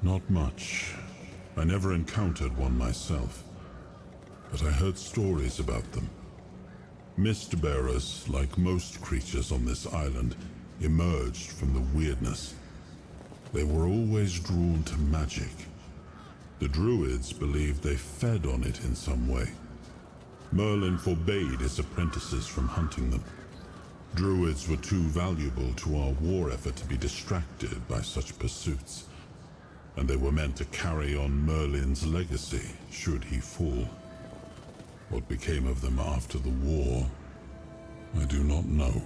Not much. I never encountered one myself, but I heard stories about them. Mist bearers, like most creatures on this island, emerged from the weirdness. They were always drawn to magic. The druids believed they fed on it in some way. Merlin forbade his apprentices from hunting them. Druids were too valuable to our war effort to be distracted by such pursuits, and they were meant to carry on Merlin's legacy should he fall. What became of them after the war, I do not know.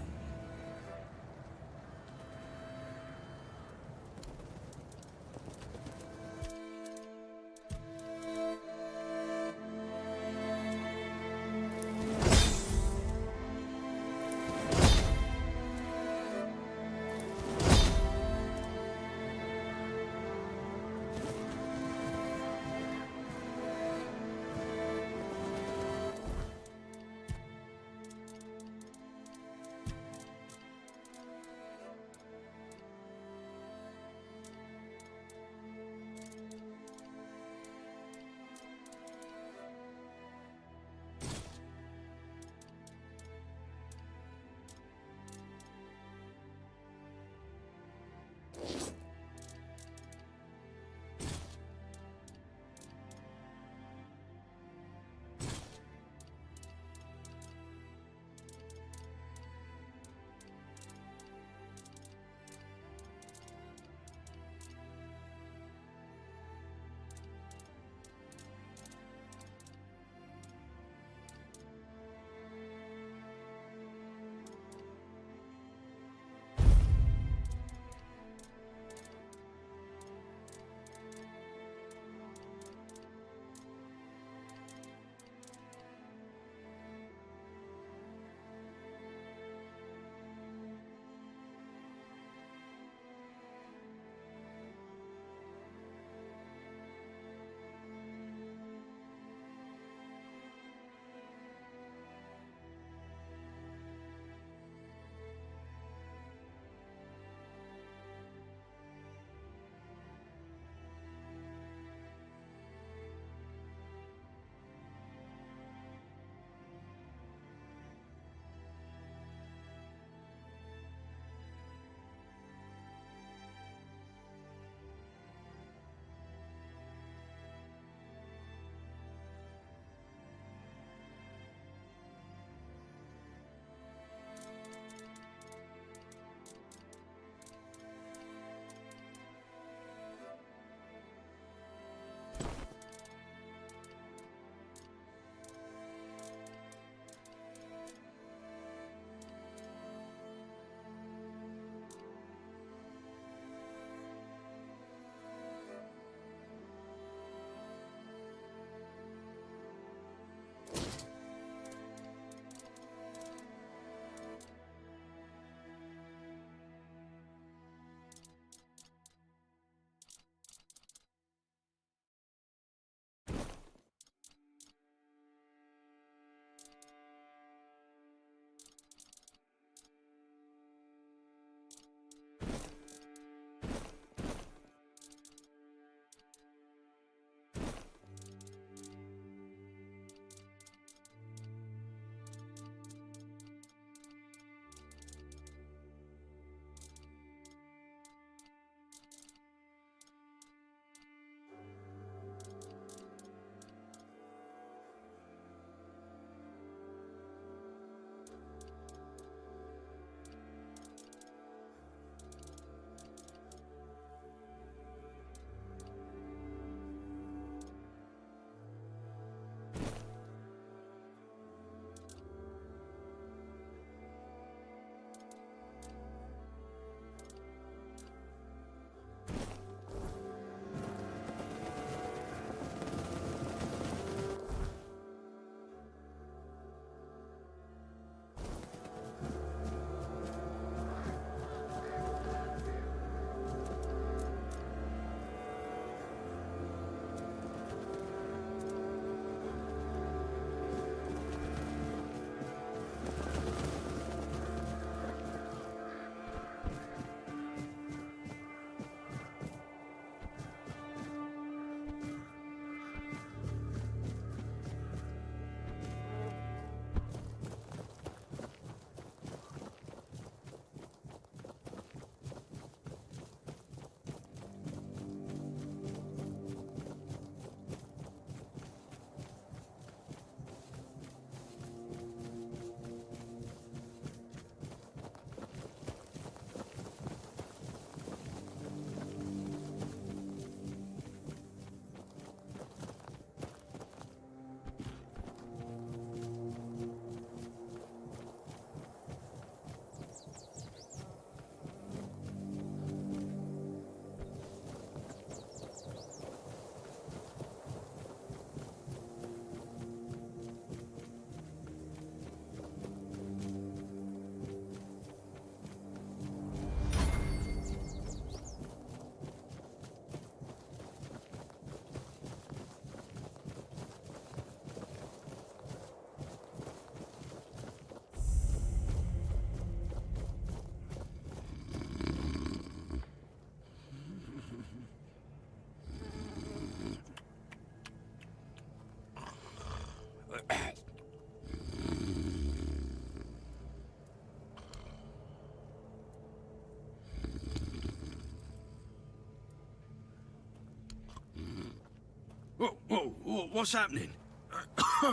What's happening?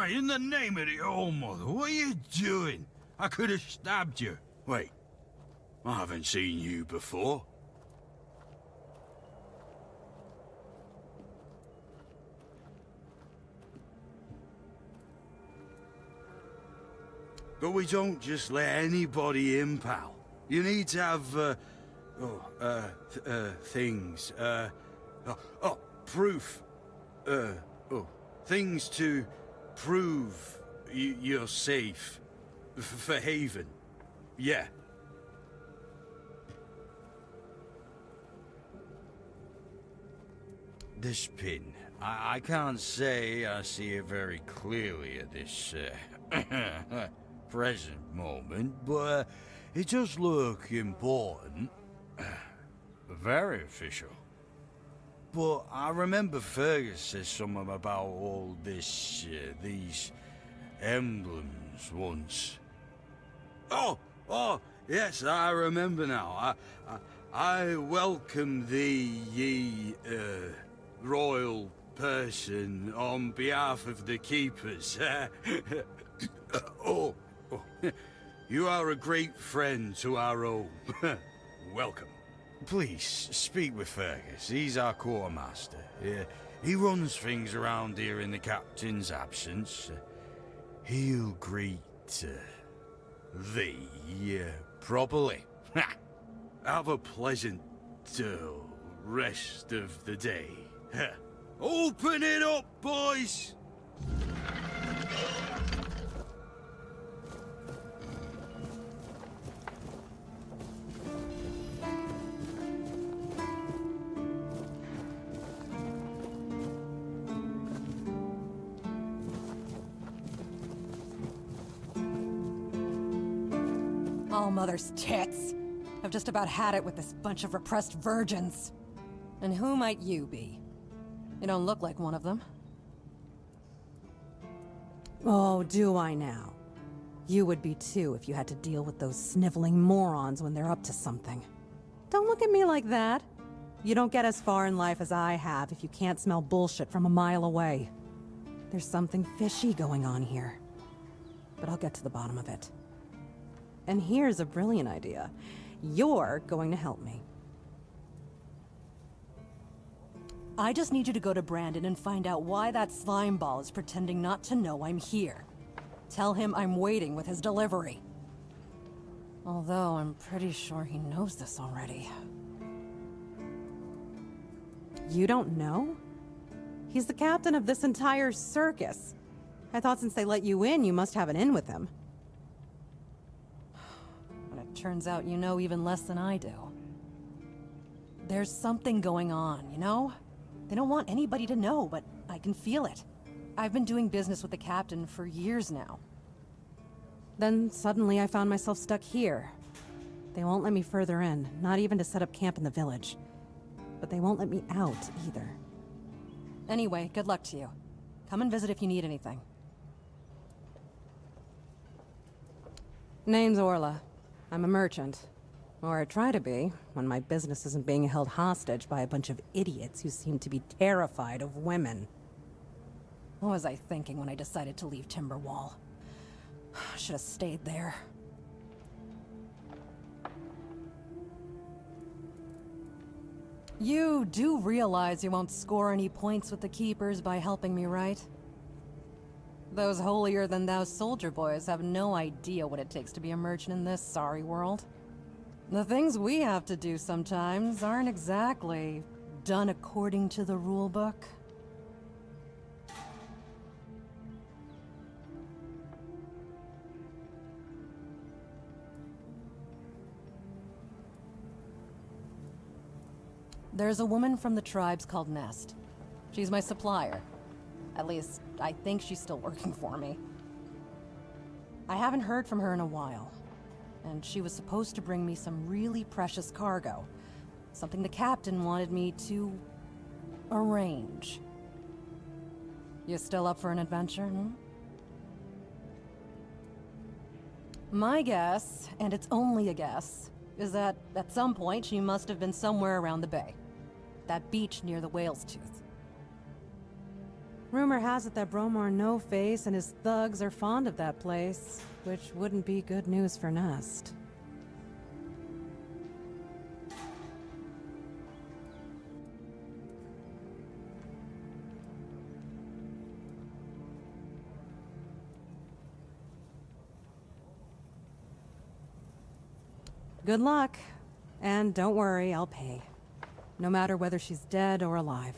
In the name of the old mother, what are you doing? I could have stabbed you. Wait, I haven't seen you before. But we don't just let anybody in, pal. You need to have, things, proof. Things to prove you're safe. For Haven. Yeah. This pin. I can't say I see it very clearly at this, present moment, but it does look important. Very official. But I remember Fergus said something about all this, these emblems once. Oh, yes, I remember now. I welcome thee, ye, royal person, on behalf of the keepers. You are a great friend to our own. Welcome. Please, speak with Fergus. He's our quartermaster. He runs things around here in the captain's absence. He'll greet thee properly. Have a pleasant rest of the day. Open it up, boys! Oh, mother's tits. I've just about had it with this bunch of repressed virgins. And who might you be? You don't look like one of them. Oh, do I now? You would be too if you had to deal with those sniveling morons when they're up to something. Don't look at me like that. You don't get as far in life as I have if you can't smell bullshit from a mile away. There's something fishy going on here. But I'll get to the bottom of it. And here's a brilliant idea. You're going to help me. I just need you to go to Brandon and find out why that slimeball is pretending not to know I'm here. Tell him I'm waiting with his delivery. Although I'm pretty sure he knows this already. You don't know? He's the captain of this entire circus. I thought since they let you in, you must have an in with him. But it turns out you know even less than I do. There's something going on, you know? They don't want anybody to know, but I can feel it. I've been doing business with the captain for years now. Then suddenly I found myself stuck here. They won't let me further in, not even to set up camp in the village. But they won't let me out either. Anyway, good luck to you. Come and visit if you need anything. Name's Orla. I'm a merchant. Or I try to be, when my business isn't being held hostage by a bunch of idiots who seem to be terrified of women. What was I thinking when I decided to leave Timberwall? Should have stayed there. You do realize you won't score any points with the Keepers by helping me, right? Those holier-than-thou soldier boys have no idea what it takes to be a merchant in this sorry world. The things we have to do sometimes aren't exactly done according to the rulebook. There's a woman from the tribes called Nest. She's my supplier. At least, I think she's still working for me. I haven't heard from her in a while. And she was supposed to bring me some really precious cargo. Something the captain wanted me to arrange. You still up for an adventure, My guess, and it's only a guess, is that at some point she must have been somewhere around the bay. That beach near the Whale's Tooth. Rumor has it that Bromar No-Face and his thugs are fond of that place, which wouldn't be good news for Nest. Good luck. And don't worry, I'll pay. No matter whether she's dead or alive.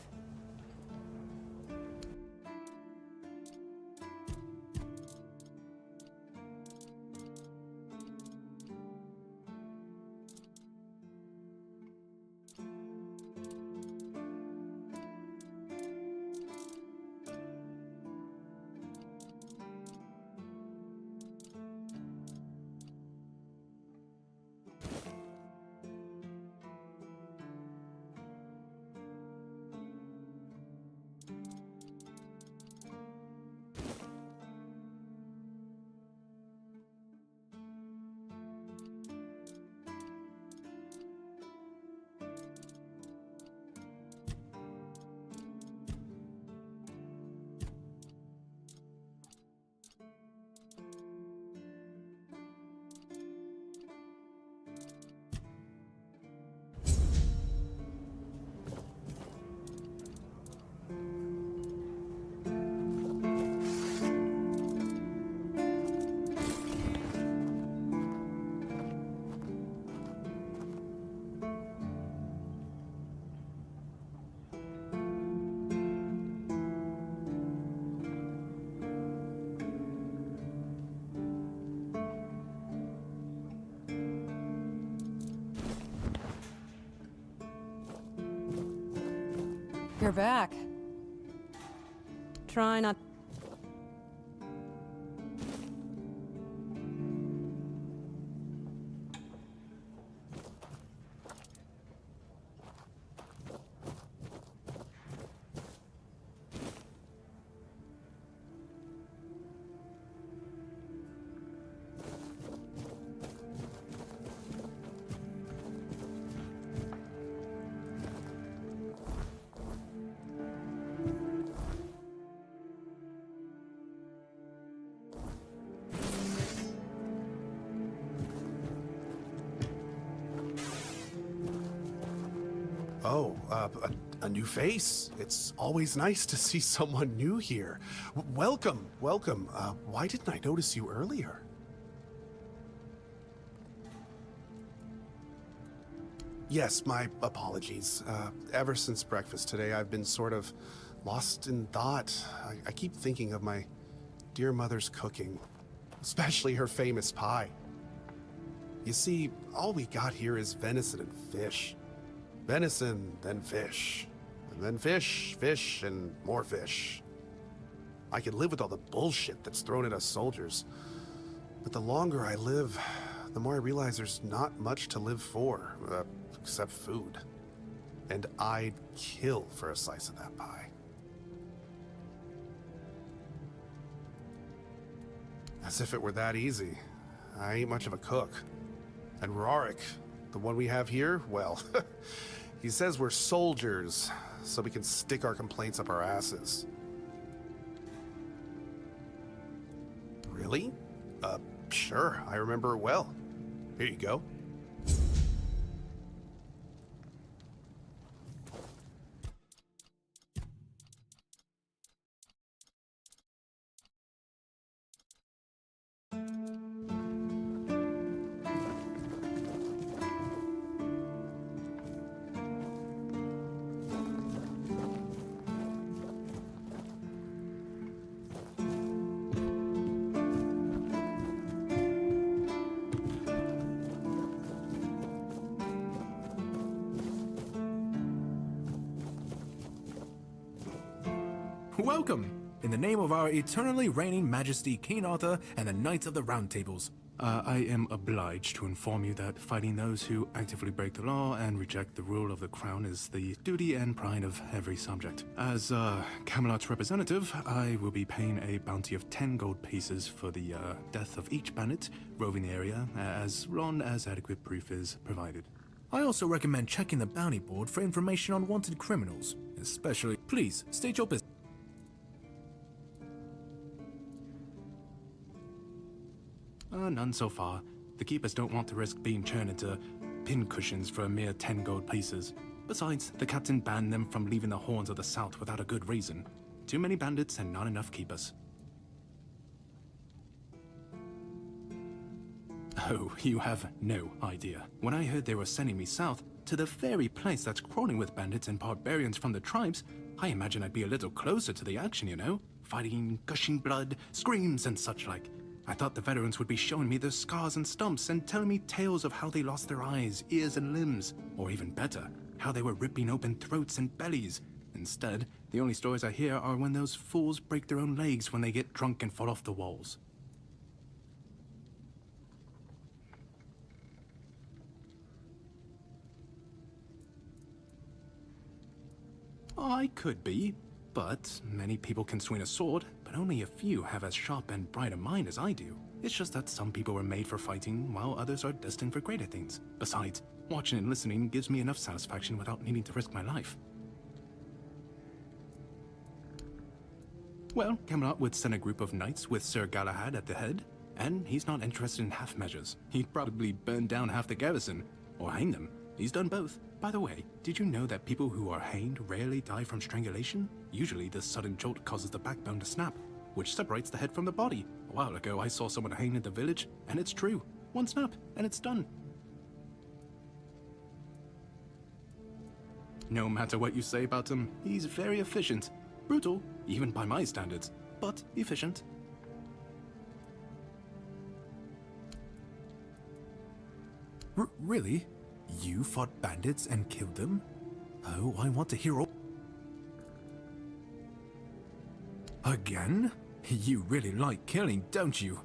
You're back. Try not... Oh, a new face. It's always nice to see someone new here. Welcome, welcome. Why didn't I notice you earlier? Yes, my apologies. Ever since breakfast today, I've been sort of lost in thought. I keep thinking of my dear mother's cooking, especially her famous pie. You see, all we got here is venison and fish. Venison, then fish. And then fish, fish, and more fish. I can live with all the bullshit that's thrown at us soldiers. But the longer I live, the more I realize there's not much to live for, except food. And I'd kill for a slice of that pie. As if it were that easy. I ain't much of a cook. And Rorik, the one we have here, well, he says we're soldiers, so we can stick our complaints up our asses. Really? Sure, I remember it well. Here you go. Welcome! In the name of our eternally reigning Majesty King Arthur and the Knights of the Round Tables, I am obliged to inform you that fighting those who actively break the law and reject the rule of the crown is the duty and pride of every subject. As Camelot's representative, I will be paying a bounty of 10 gold pieces for the death of each bandit roving the area, as long as adequate proof is provided. I also recommend checking the bounty board for information on wanted criminals, especially... Please, state your business. none so far. The keepers don't want to risk being turned into pincushions for a mere 10 gold pieces. Besides, the captain banned them from leaving the Horns of the South without a good reason. Too many bandits and not enough keepers. Oh, you have no idea. When I heard they were sending me south, to the very place that's crawling with bandits and barbarians from the tribes, I imagined I'd be a little closer to the action, you know? Fighting, gushing blood, screams and such like. I thought the veterans would be showing me their scars and stumps and telling me tales of how they lost their eyes, ears and limbs, or even better, how they were ripping open throats and bellies. Instead, the only stories I hear are when those fools break their own legs when they get drunk and fall off the walls. I could be, but many people can swing a sword, but only a few have as sharp and bright a mind as I do. It's just that some people were made for fighting, while others are destined for greater things. Besides, watching and listening gives me enough satisfaction without needing to risk my life. Well, Camelot would send a group of knights with Sir Galahad at the head, and he's not interested in half measures. He'd probably burn down half the garrison, or hang them. He's done both. By the way, did you know that people who are hanged rarely die from strangulation? Usually the sudden jolt causes the backbone to snap, which separates the head from the body. A while ago I saw someone hanged in the village, and it's true. One snap, and it's done. No matter what you say about him, he's very efficient. Brutal, even by my standards, but efficient. Really? You fought bandits and killed them? Oh, I want to hear all... Again? You really like killing, don't you?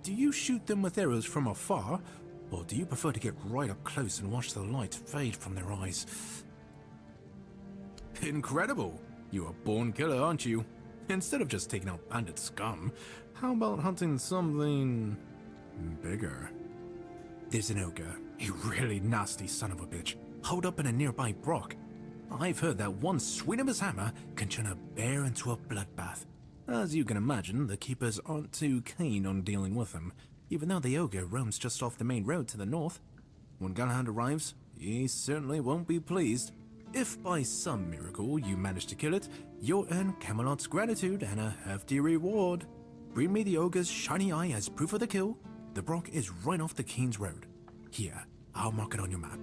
Do you shoot them with arrows from afar, or do you prefer to get right up close and watch the light fade from their eyes? Incredible! You're a born killer, aren't you? Instead of just taking out bandit scum, how about hunting something... bigger? There's an ogre, a really nasty son of a bitch, holed up in a nearby brook. I've heard that one swing of his hammer can turn a bear into a bloodbath. As you can imagine, the keepers aren't too keen on dealing with him, even though the ogre roams just off the main road to the north. When Galahad arrives, he certainly won't be pleased. If by some miracle you manage to kill it, you'll earn Camelot's gratitude and a hefty reward. Bring me the ogre's shiny eye as proof of the kill. The brook is right off the King's Road. Here, I'll mark it on your map.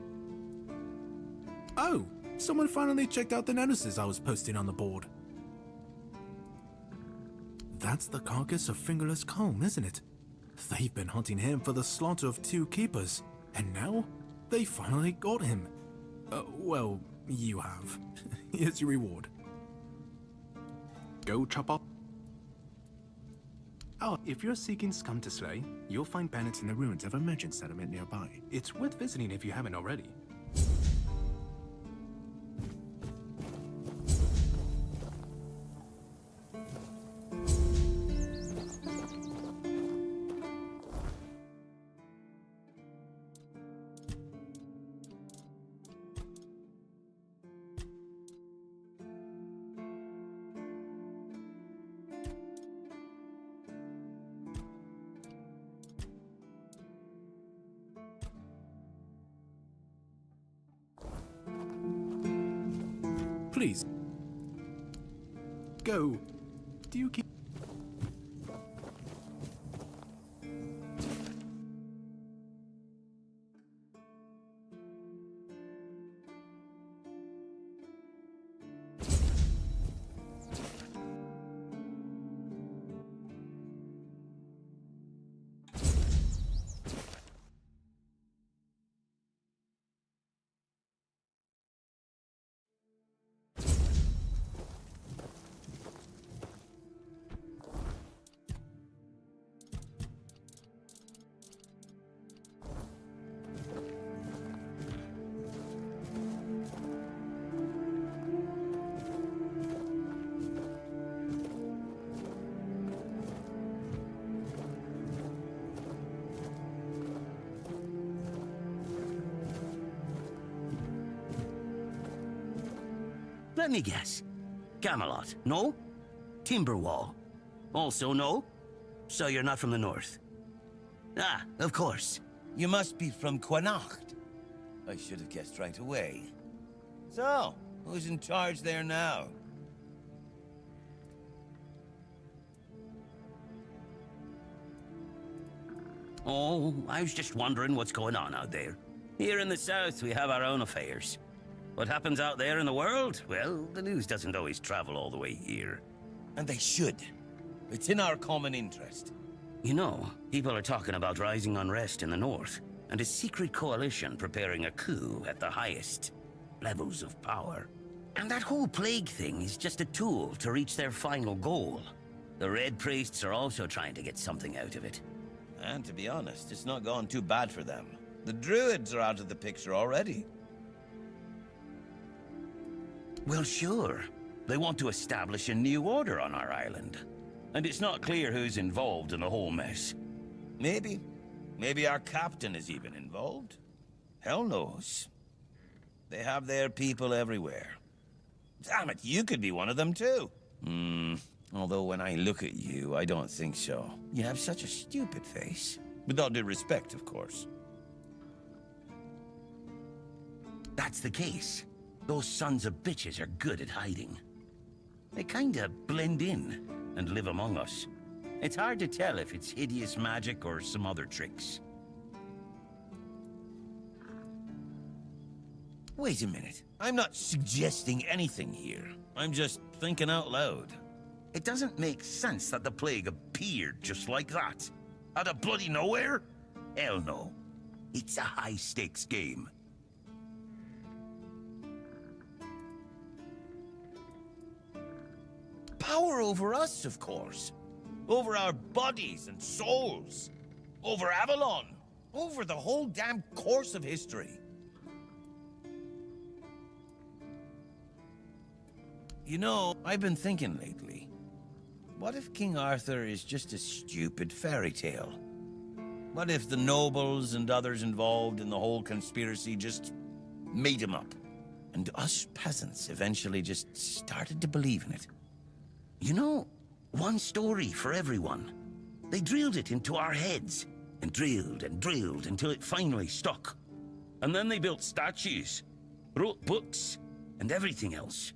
Oh, someone finally checked out the notices I was posting on the board. That's the carcass of Fingerless Calm, isn't it? They've been hunting him for the slaughter of 2 keepers, and now they finally got him. Well, you have. Here's your reward. Go chop up. Oh, if you're seeking scum to slay, you'll find bandits in the ruins of a merchant settlement nearby. It's worth visiting if you haven't already. Please. Go. Do you keep... Let me guess. Camelot, no? Timberwall, also no? So you're not from the north? Ah, of course. You must be from Connacht. I should have guessed right away. So, who's in charge there now? Oh, I was just wondering what's going on out there. Here in the south, we have our own affairs. What happens out there in the world? Well, the news doesn't always travel all the way here. And they should. It's in our common interest. You know, people are talking about rising unrest in the north, and a secret coalition preparing a coup at the highest levels of power. And that whole plague thing is just a tool to reach their final goal. The Red Priests are also trying to get something out of it. And to be honest, it's not gone too bad for them. The Druids are out of the picture already. Well, sure. They want to establish a new order on our island. And it's not clear who's involved in the whole mess. Maybe. Maybe our captain is even involved. Hell knows. They have their people everywhere. Damn it, you could be one of them too. Although when I look at you, I don't think so. You have such a stupid face. With all due respect, of course. That's the case. Those sons of bitches are good at hiding. They kinda blend in and live among us. It's hard to tell if it's hideous magic or some other tricks. Wait a minute. I'm not suggesting anything here. I'm just thinking out loud. It doesn't make sense that the plague appeared just like that. Out of bloody nowhere? Hell no. It's a high-stakes game. Power over us, of course. Over our bodies and souls. Over Avalon. Over the whole damn course of history. You know, I've been thinking lately. What if King Arthur is just a stupid fairy tale? What if the nobles and others involved in the whole conspiracy just made him up? And us peasants eventually just started to believe in it? You know, one story for everyone. They drilled it into our heads, and drilled until it finally stuck. And then they built statues, wrote books, and everything else.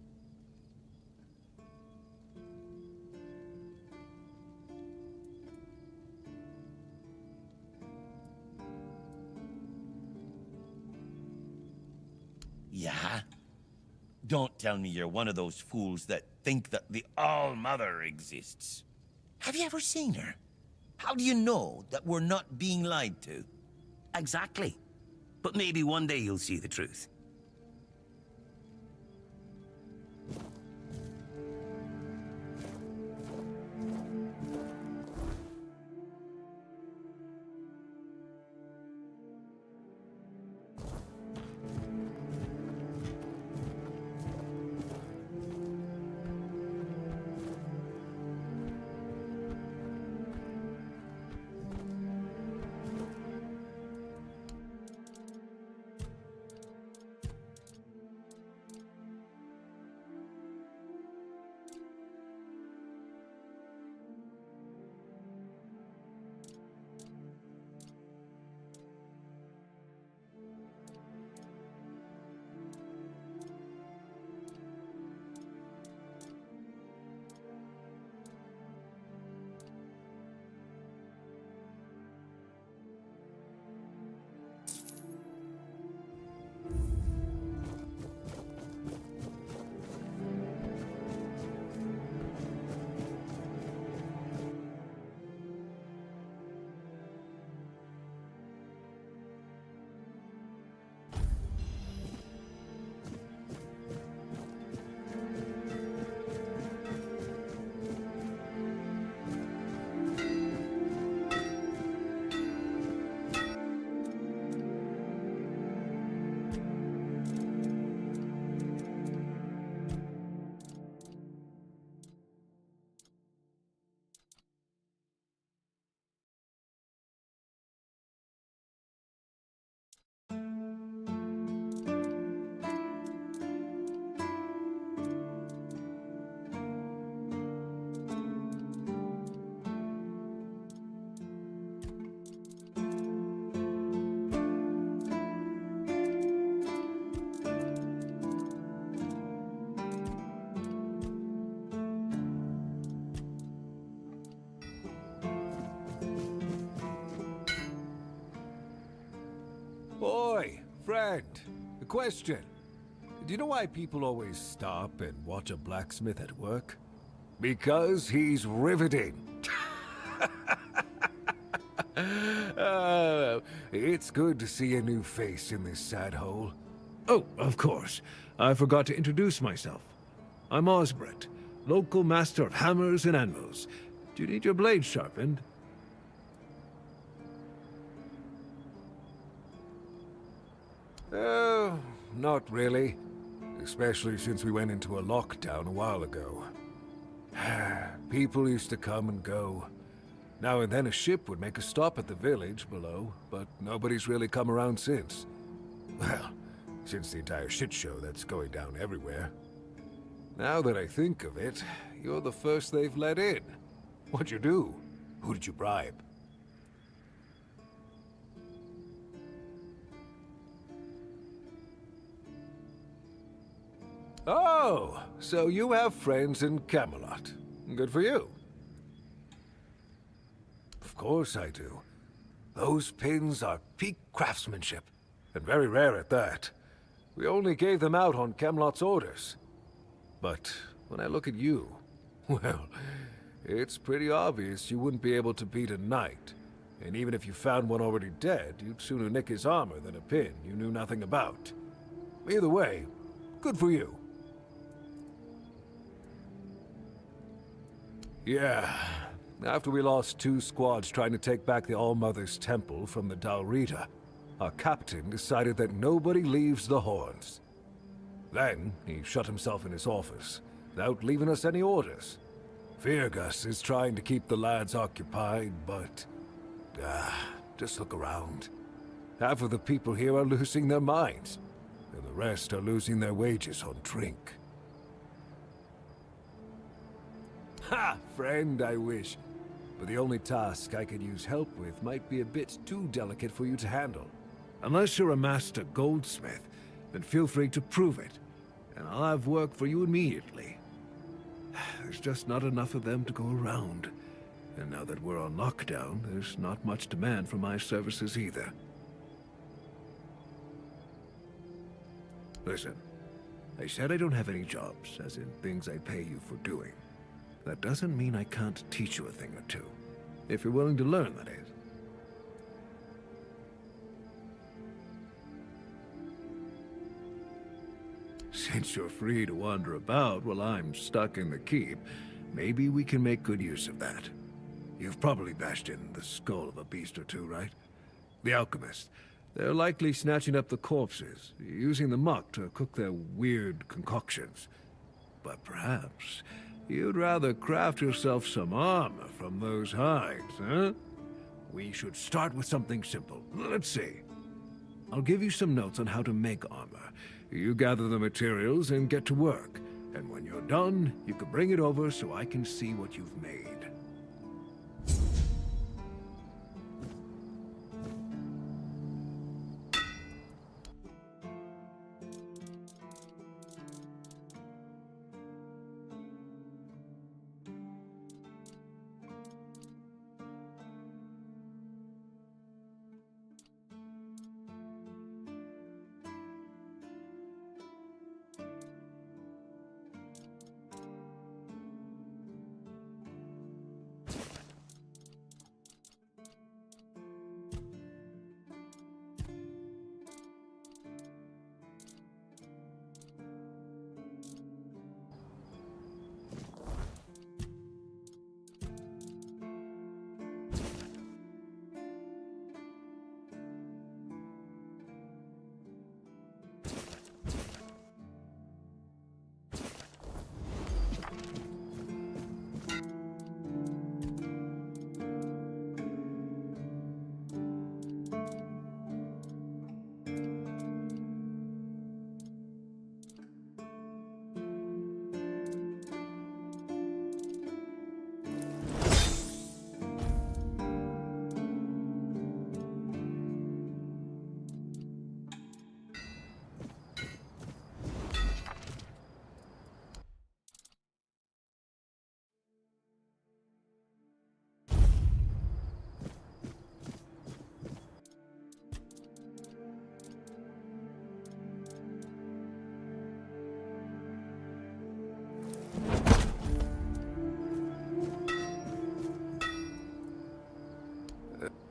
Yeah? Don't tell me you're one of those fools that think that the All-Mother exists. Have you ever seen her? How do you know that we're not being lied to? Exactly. But maybe one day you'll see the truth. Oi, friend. A question. Do you know why people always stop and watch a blacksmith at work? Because he's riveting. It's good to see a new face in this sad hole. Oh, of course. I forgot to introduce myself. I'm Osbert, local master of hammers and anvils. Do you need your blade sharpened? Not really. Especially since we went into a lockdown a while ago. People used to come and go. Now and then a ship would make a stop at the village below, but nobody's really come around since. Well, since the entire shit show that's going down everywhere. Now that I think of it, you're the first they've let in. What'd you do? Who did you bribe? Oh, so you have friends in Camelot. Good for you. Of course I do. Those pins are peak craftsmanship, and very rare at that. We only gave them out on Camelot's orders. But when I look at you, well, it's pretty obvious you wouldn't be able to beat a knight. And even if you found one already dead, you'd sooner nick his armor than a pin you knew nothing about. Either way, good for you. Yeah, after we lost 2 squads trying to take back the All-Mother's Temple from the Dalrita, our captain decided that nobody leaves the Horns. Then, he shut himself in his office, without leaving us any orders. Virgus is trying to keep the lads occupied, but... just look around. Half of the people here are losing their minds, and the rest are losing their wages on drink. Ha! Friend, I wish. But the only task I could use help with might be a bit too delicate for you to handle. Unless you're a master goldsmith, then feel free to prove it, and I'll have work for you immediately. There's just not enough of them to go around. And now that we're on lockdown, there's not much demand for my services either. Listen, I said I don't have any jobs, as in things I pay you for doing. That doesn't mean I can't teach you a thing or two. If you're willing to learn, that is. Since you're free to wander about while I'm stuck in the keep, maybe we can make good use of that. You've probably bashed in the skull of a beast or two, right? The alchemists. They're likely snatching up the corpses, using the muck to cook their weird concoctions. But perhaps you'd rather craft yourself some armor from those hides, huh? We should start with something simple. Let's see. I'll give you some notes on how to make armor. You gather the materials and get to work. And when you're done, you can bring it over so I can see what you've made.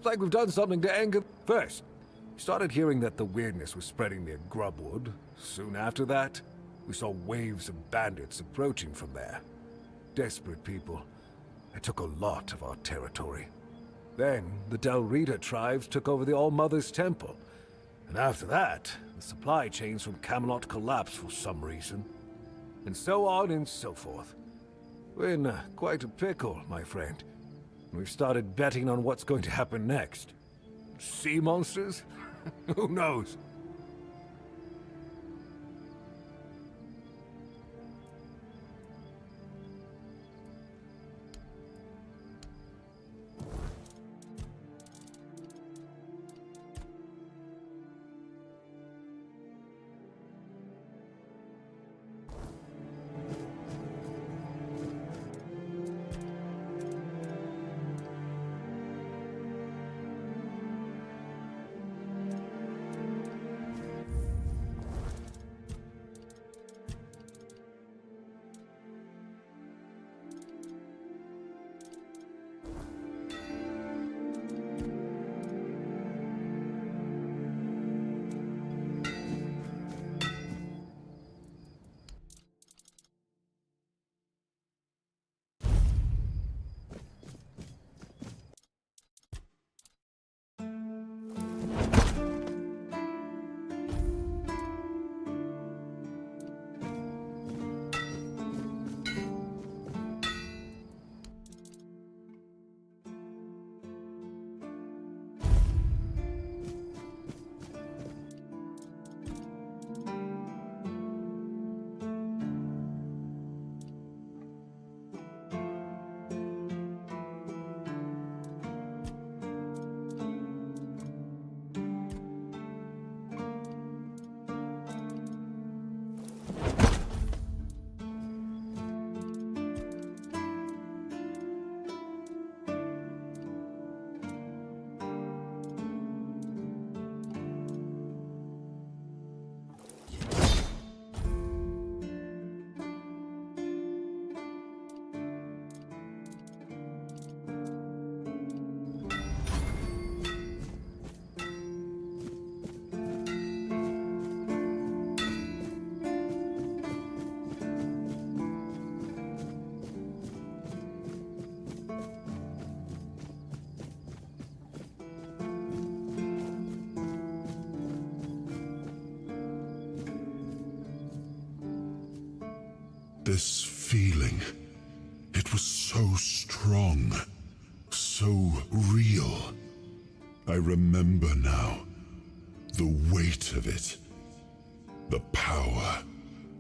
It's like we've done something to anger... First, we started hearing that the weirdness was spreading near Grubwood. Soon after that, we saw waves of bandits approaching from there. Desperate people. They took a lot of our territory. Then, the Del Rita tribes took over the All-Mother's Temple. And after that, the supply chains from Camelot collapsed for some reason. And so on and so forth. We're in quite a pickle, my friend. We've started betting on what's going to happen next. Sea monsters? Who knows? This feeling, it was so strong, so real. I remember now, the weight of it, the power.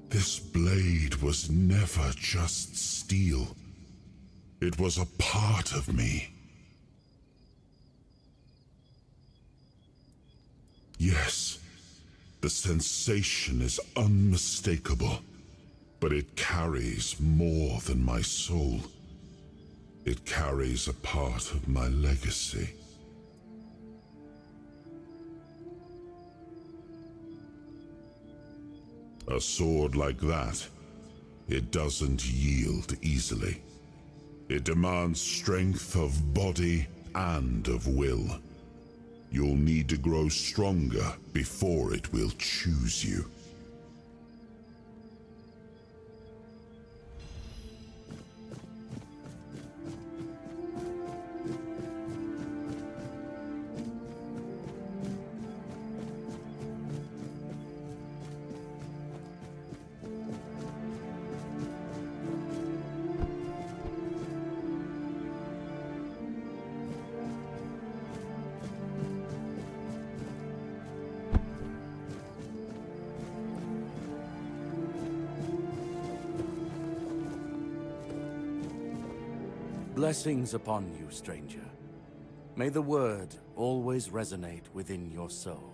This blade was never just steel. It was a part of me. Yes, the sensation is unmistakable. But it carries more than my soul. It carries a part of my legacy. A sword like that, it doesn't yield easily. It demands strength of body and of will. You'll need to grow stronger before it will choose you. Blessings upon you, stranger. May the word always resonate within your soul.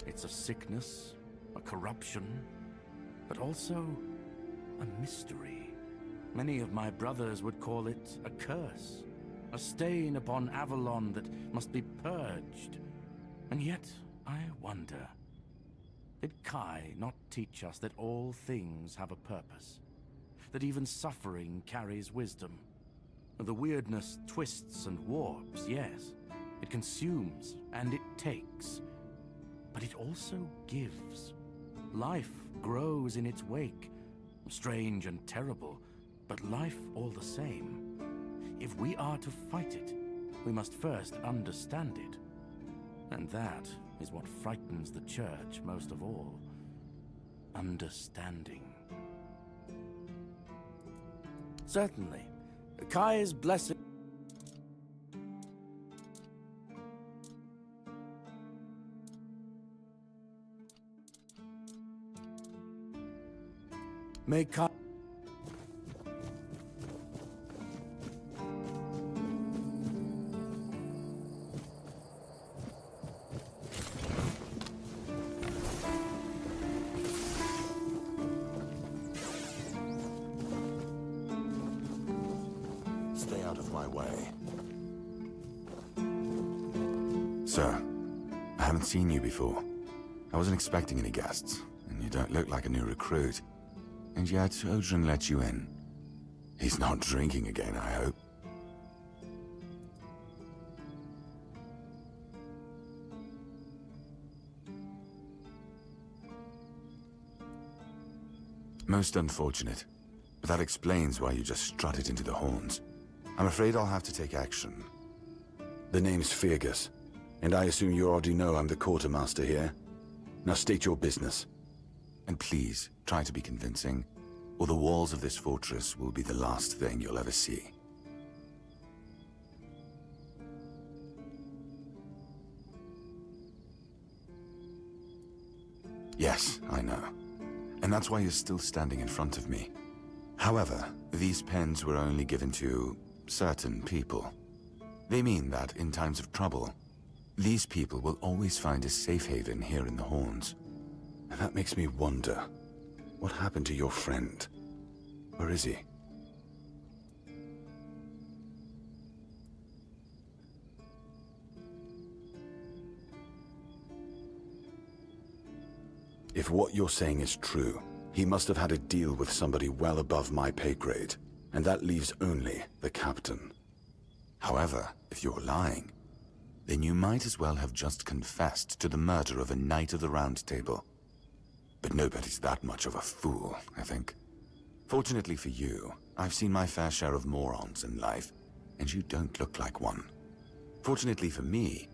It's a sickness, a corruption, but also a mystery. Many of my brothers would call it a curse, a stain upon Avalon that must be purged. And yet, I wonder, Did Kai not teach us that all things have a purpose? That even suffering carries wisdom? The weirdness twists and warps, yes. It consumes and it takes. But it also gives. Life grows in its wake. Strange and terrible, but life all the same. If we are to fight it, we must first understand it. And that is what frightens the Church most of all. Understanding. Certainly, Kai's blessing. May Kai. Stay out of my way. Sir, I haven't seen you before. I wasn't expecting any guests, and you don't look like a new recruit. And yet, Odrin let you in. He's not drinking again, I hope. Most unfortunate. But that explains why you just strutted into the horns. I'm afraid I'll have to take action. The name's Fergus, and I assume you already know I'm the quartermaster here. Now state your business. And please, try to be convincing, or the walls of this fortress will be the last thing you'll ever see. Yes, I know. And that's why you're still standing in front of me. However, these pens were only given to certain people. They mean that in times of trouble, these people will always find a safe haven here in the Horns. And that makes me wonder, what happened to your friend? Where is he? If what you're saying is true, he must have had a deal with somebody well above my pay grade, and that leaves only the captain. However, if you're lying, then you might as well have just confessed to the murder of a Knight of the Round Table. But nobody's that much of a fool, I think. Fortunately for you, I've seen my fair share of morons in life, and you don't look like one. Fortunately for me,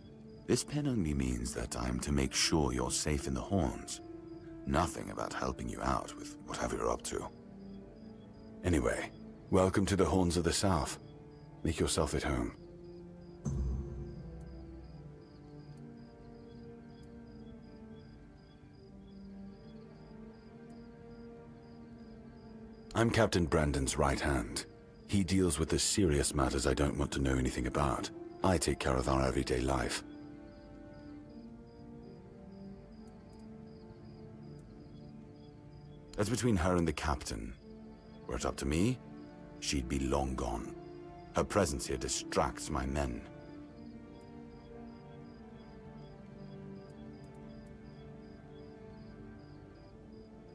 this pen only means that I'm to make sure you're safe in the Horns. Nothing about helping you out with whatever you're up to. Anyway, welcome to the Horns of the South. Make yourself at home. I'm Captain Brandon's right hand. He deals with the serious matters I don't want to know anything about. I take care of our everyday life. That's between her and the captain. Were it up to me, she'd be long gone. Her presence here distracts my men.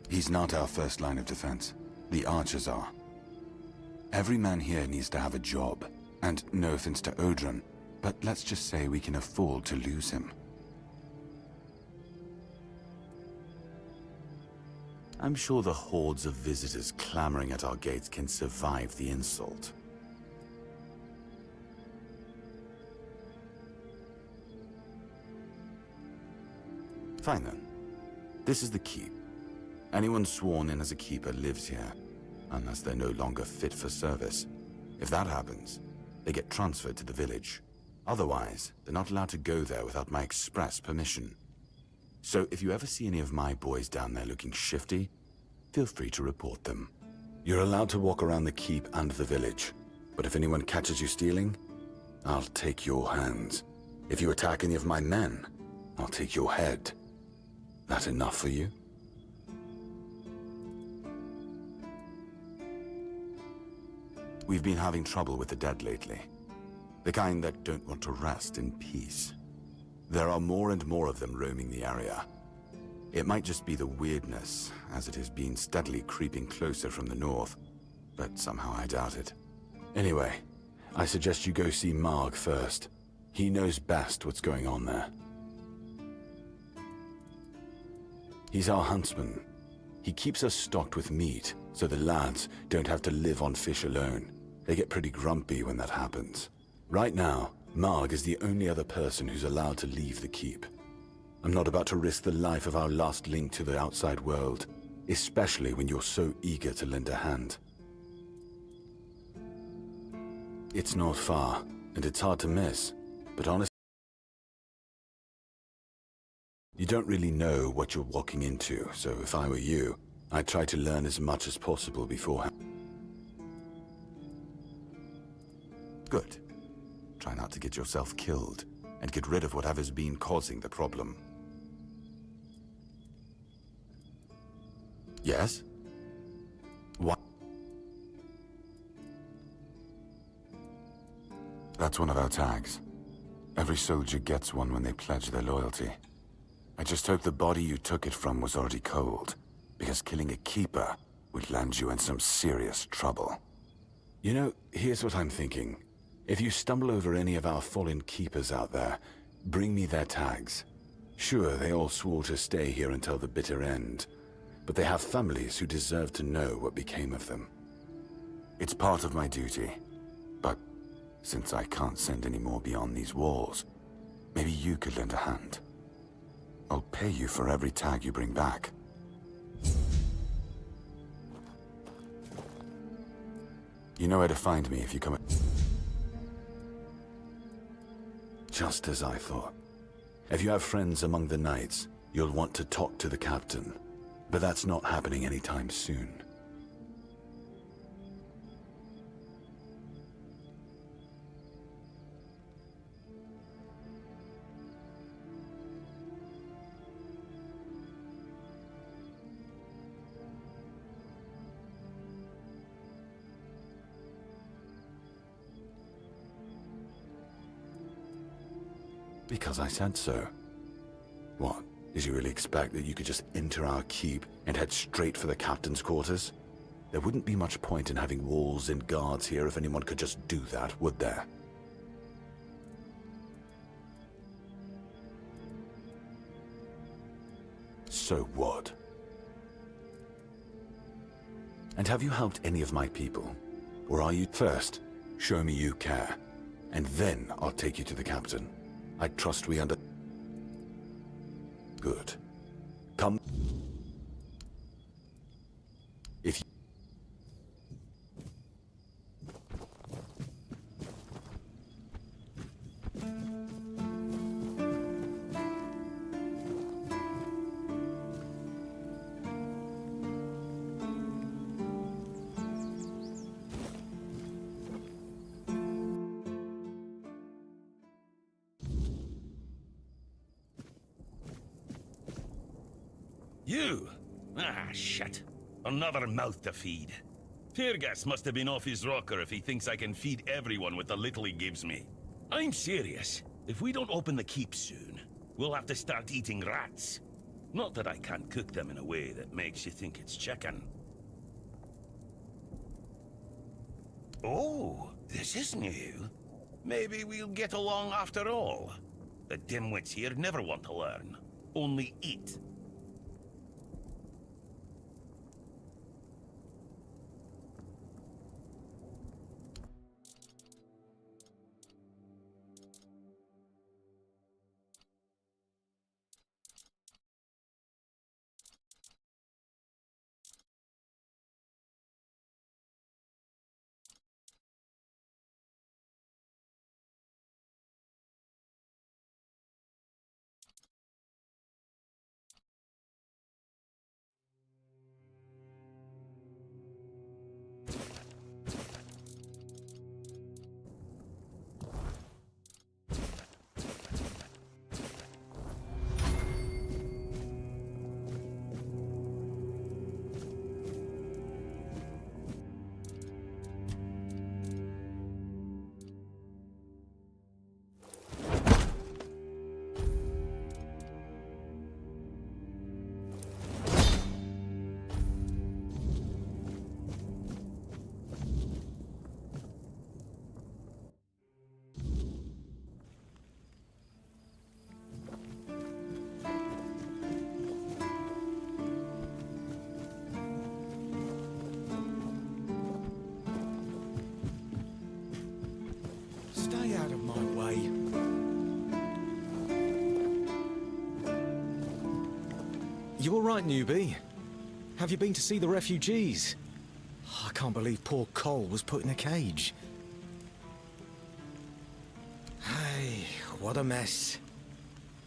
He's not our first line of defense. The archers are. Every man here needs to have a job. And no offense to Odrin, but let's just say we can afford to lose him. I'm sure the hordes of visitors clamoring at our gates can survive the insult. Fine then. This is the keep. Anyone sworn in as a keeper lives here, unless they're no longer fit for service. If that happens, they get transferred to the village. Otherwise, they're not allowed to go there without my express permission. So if you ever see any of my boys down there looking shifty, feel free to report them. You're allowed to walk around the keep and the village, but if anyone catches you stealing, I'll take your hands. If you attack any of my men, I'll take your head. That enough for you? We've been having trouble with the dead lately. The kind that don't want to rest in peace. There are more and more of them roaming the area. It might just be the weirdness, as it has been steadily creeping closer from the north, but somehow I doubt it. Anyway, I suggest you go see Marg first. He knows best what's going on there. He's our huntsman. He keeps us stocked with meat, so the lads don't have to live on fish alone. They get pretty grumpy when that happens. Right now, Marg is the only other person who's allowed to leave the keep. I'm not about to risk the life of our last link to the outside world, especially when you're so eager to lend a hand. It's not far, and it's hard to miss, but honestly, you don't really know what you're walking into, so if I were you, I'd try to learn as much as possible beforehand. Good. Try not to get yourself killed, and get rid of whatever's been causing the problem. Yes? What? That's one of our tags. Every soldier gets one when they pledge their loyalty. I just hope the body you took it from was already cold, because killing a keeper would land you in some serious trouble. You know, here's what I'm thinking. If you stumble over any of our fallen keepers out there, bring me their tags. Sure, they all swore to stay here until the bitter end, but they have families who deserve to know what became of them. It's part of my duty, but since I can't send any more beyond these walls, maybe you could lend a hand. I'll pay you for every tag you bring back. You know where to find me if you come. Just as I thought. If you have friends among the knights, you'll want to talk to the captain. But that's not happening anytime soon. Because I said so. What? Did you really expect that you could just enter our keep and head straight for the captain's quarters? There wouldn't be much point in having walls and guards here if anyone could just do that, would there? So what? And have you helped any of my people? Or are you... First, show me you care. And then I'll take you to the captain. I trust we under... Good. Come... If you... You? Ah, shit. Another mouth to feed. Fergus must have been off his rocker if he thinks I can feed everyone with the little he gives me. I'm serious. If we don't open the keep soon, we'll have to start eating rats. Not that I can't cook them in a way that makes you think it's chicken. Oh, this is new. Maybe we'll get along after all. The dimwits here never want to learn. Only eat. Out of my way. You all right, newbie? Have you been to see the refugees? I can't believe poor Cole was put in a cage. Hey, what a mess.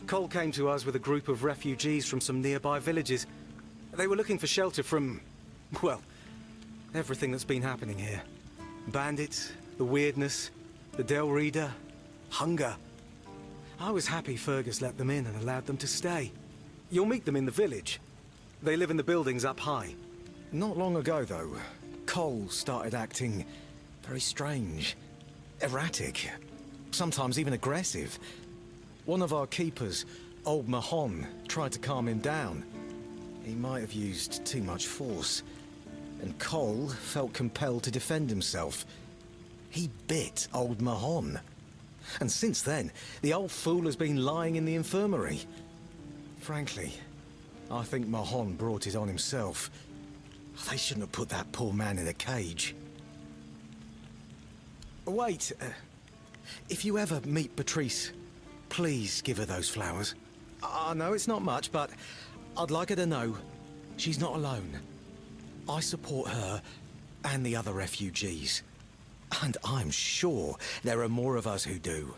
Cole came to us with a group of refugees from some nearby villages. They were looking for shelter from, well, everything that's been happening here. Bandits, the weirdness, the Del Reader, hunger. I was happy Fergus let them in and allowed them to stay. You'll meet them in the village. They live in the buildings up high. Not long ago, though, Cole started acting very strange, erratic, sometimes even aggressive. One of our keepers, old Mahon, tried to calm him down. He might have used too much force, and Cole felt compelled to defend himself. He bit old Mahon. And since then, the old fool has been lying in the infirmary. Frankly, I think Mahon brought it on himself. They shouldn't have put that poor man in a cage. Wait, if you ever meet Patrice, please give her those flowers. I know it's not much, but I'd like her to know she's not alone. I support her and the other refugees. And I'm sure there are more of us who do.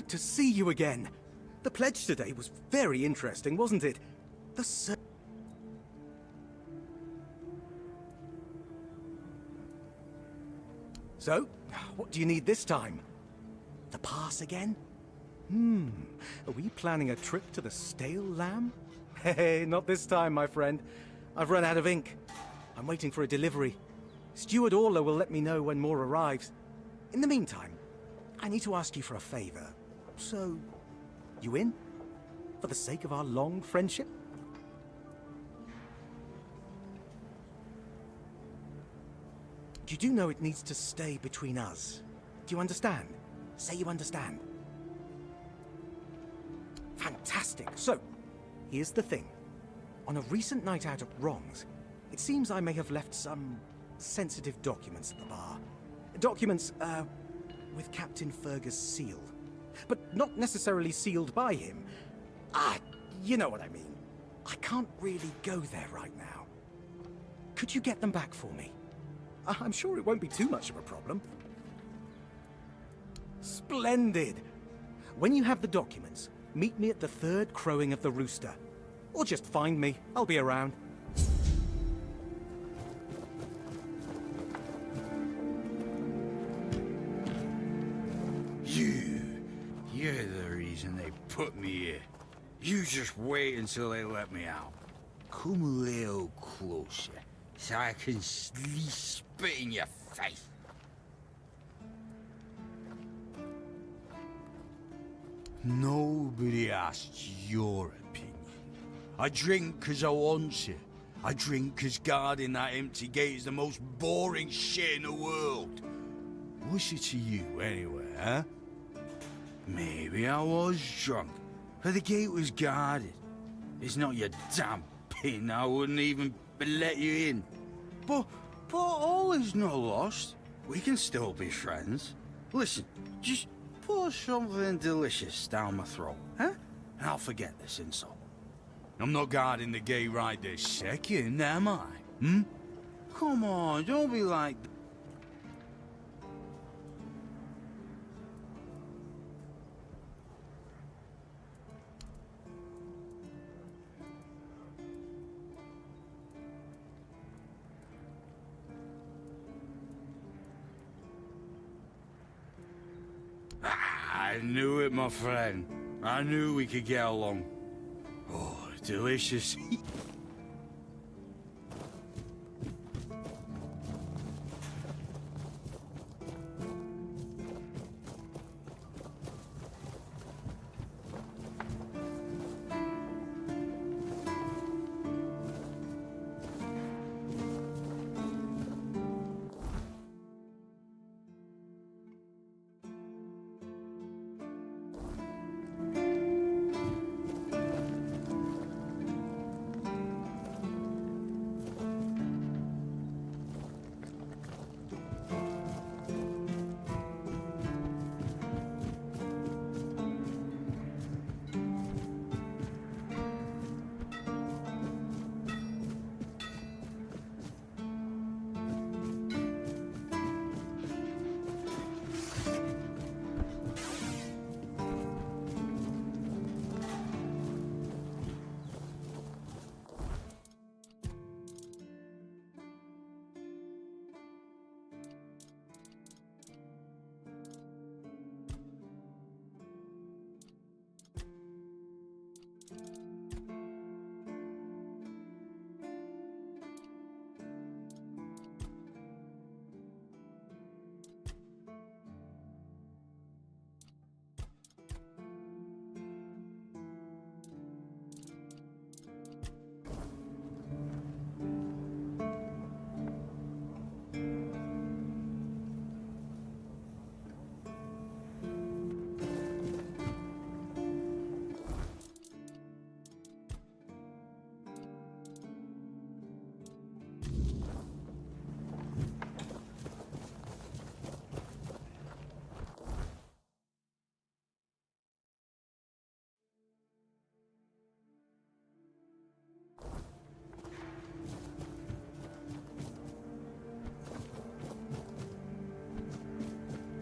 to see you again. The pledge today was very interesting, wasn't it? The So, what do you need this time? The pass again? Are we planning a trip to the Stale Lamb? Hey, not this time, my friend. I've run out of ink. I'm waiting for a delivery. Steward Orla will let me know when more arrives. In the meantime, I need to ask you for a favor. So, you in? For the sake of our long friendship? You do know it needs to stay between us. Do you understand? Say you understand. Fantastic. So, here's the thing. On a recent night out at Wrongs, it seems I may have left some sensitive documents at the bar. Documents, with Captain Fergus' seal. But not necessarily sealed by him. You know what I mean. I can't really go there right now. Could you get them back for me? I'm sure it won't be too much of a problem. Splendid! When you have the documents, meet me at the third crowing of the rooster. Or just find me. I'll be around. You're the reason they put me here. You just wait until they let me out. Come a little closer, so I can at least spit in your face. Nobody asked your opinion. I drink 'cause I want to. I drink 'cause guarding that empty gate is the most boring shit in the world. What's it to you, anyway, huh? Maybe I was drunk, but the gate was guarded. It's not your damn pin, I wouldn't even let you in. But all is not lost. We can still be friends. Listen, just pour something delicious down my throat, huh? And I'll forget this insult. I'm not guarding the gate right this second, am I? Come on, don't be like... I knew it, my friend. I knew we could get along. Oh, delicious.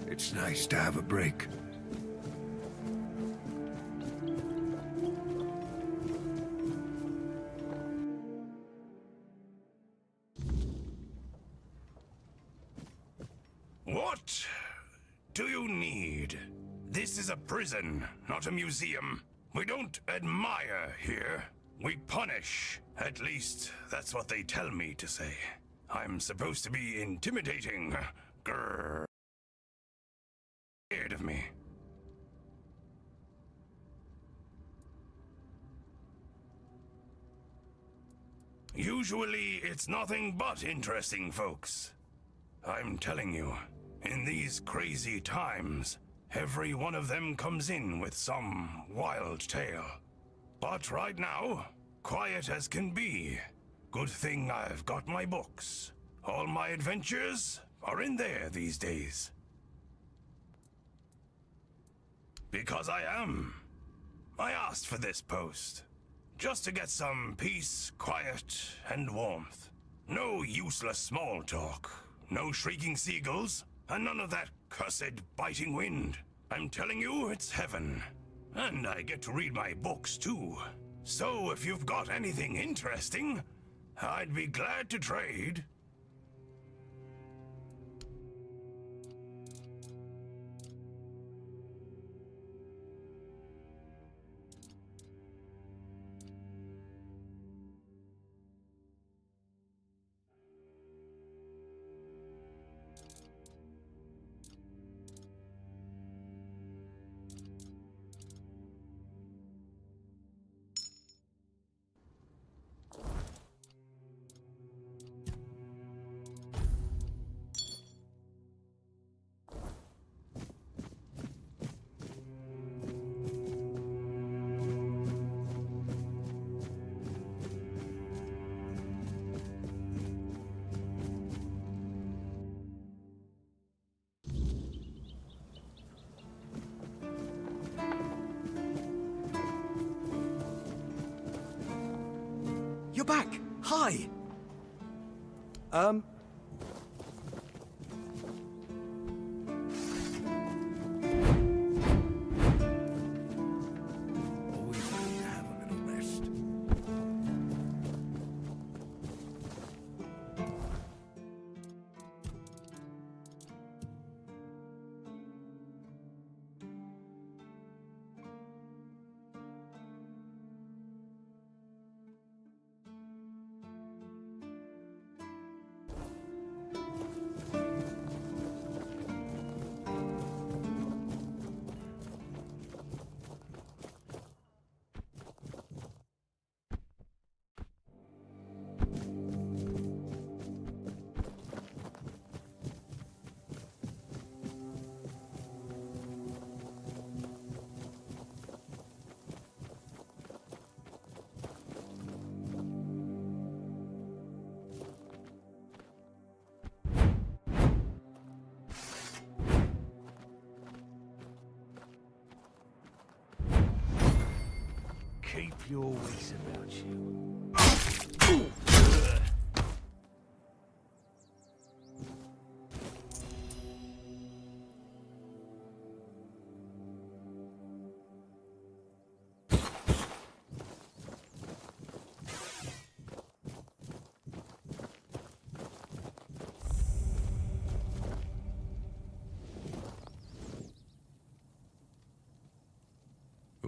It's nice to have a break. What do you need? This is a prison, not a museum. We don't admire here. We punish. At least, that's what they tell me to say. I'm supposed to be intimidating. Grrr. Scared of me. Usually, it's nothing but interesting folks. I'm telling you, in these crazy times, every one of them comes in with some wild tale. But right now, quiet as can be. Good thing I've got my books. All my adventures are in there these days. Because I am. I asked for this post. Just to get some peace, quiet, and warmth. No useless small talk. No shrieking seagulls. And none of that cursed biting wind. I'm telling you, it's heaven. And I get to read my books too. So if you've got anything interesting, I'd be glad to trade. You're back! Hi! Always need to have a little rest. Keep your wits about you.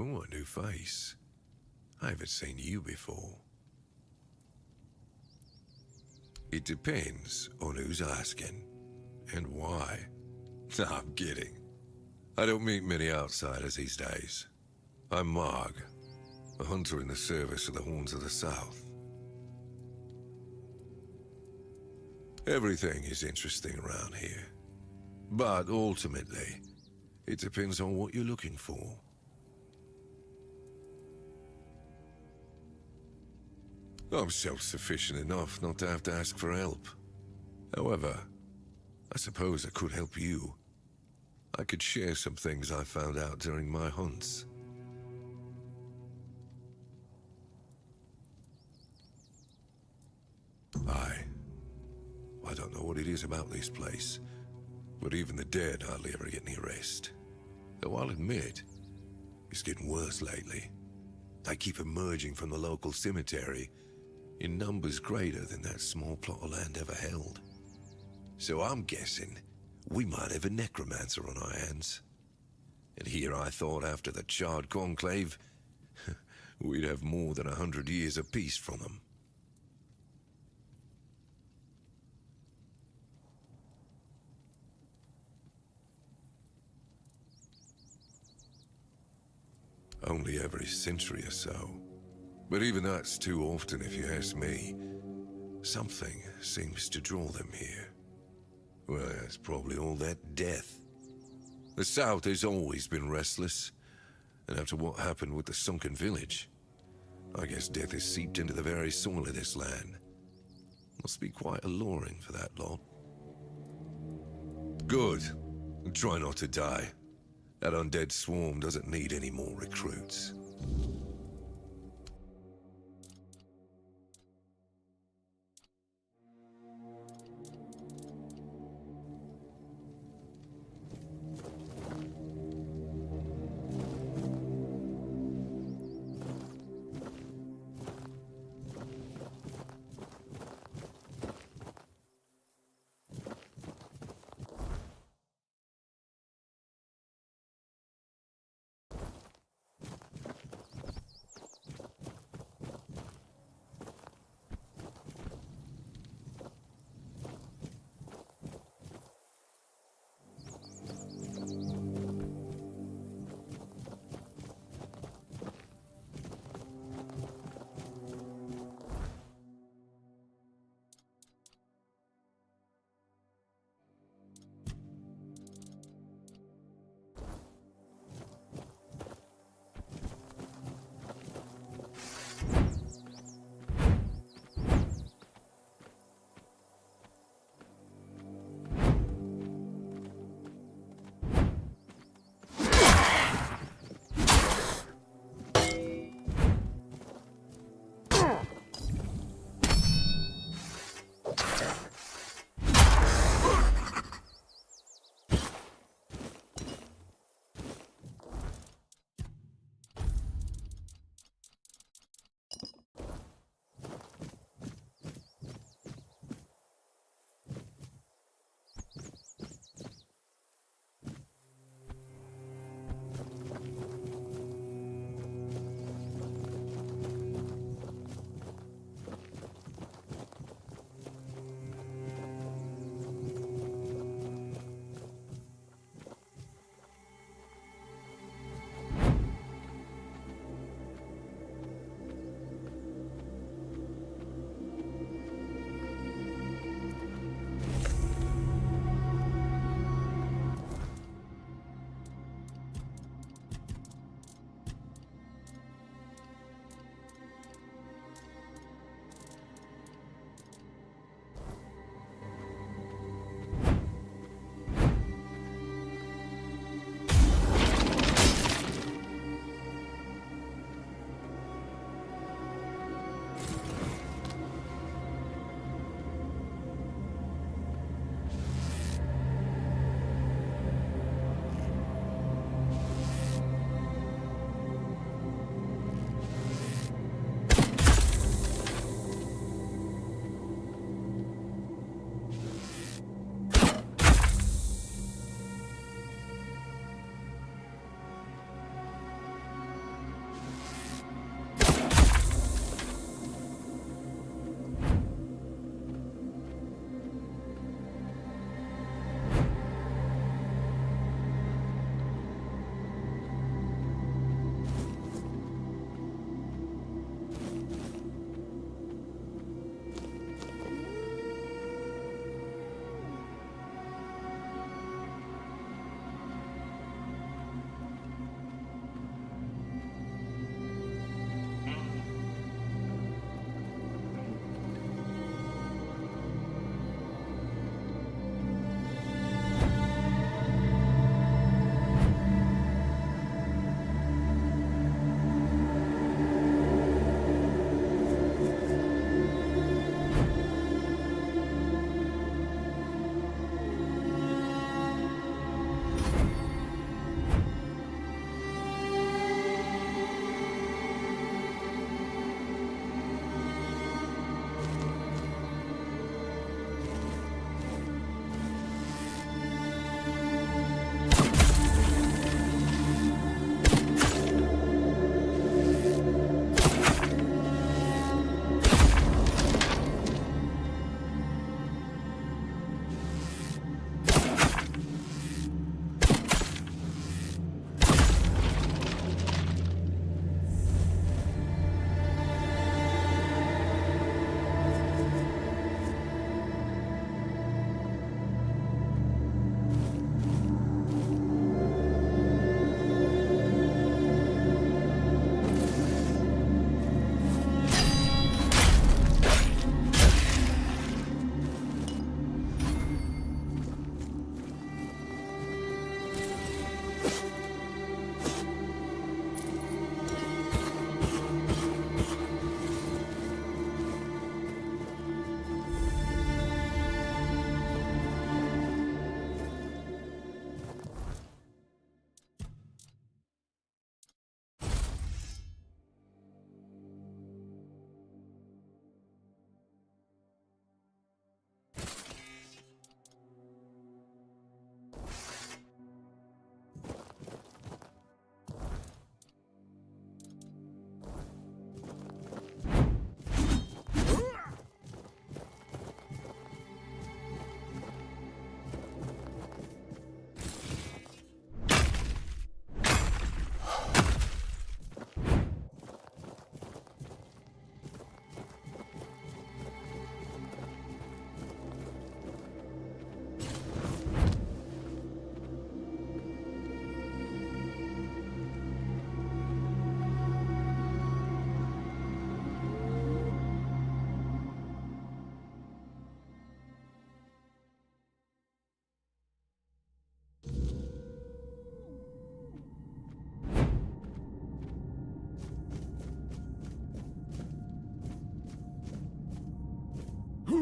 Oh, a new face. I haven't seen you before. It depends on who's asking and why. No, I'm kidding. I don't meet many outsiders these days. I'm Marg, a hunter in the service of the Horns of the South. Everything is interesting around here. But ultimately, it depends on what you're looking for. I'm self-sufficient enough not to have to ask for help. However, I suppose I could help you. I could share some things I found out during my hunts. I don't know what it is about this place, but even the dead hardly ever get any rest. Though I'll admit, it's getting worse lately. They keep emerging from the local cemetery in numbers greater than that small plot of land ever held. So I'm guessing we might have a necromancer on our hands. And here I thought after the Charred Conclave, we'd have more than 100 years of peace from them. Only every century or so. But even that's too often if you ask me. Something seems to draw them here. Well, it's probably all that death. The South has always been restless. And after what happened with the sunken village, I guess death has seeped into the very soil of this land. Must be quite alluring for that lot. Good. Try not to die. That undead swarm doesn't need any more recruits.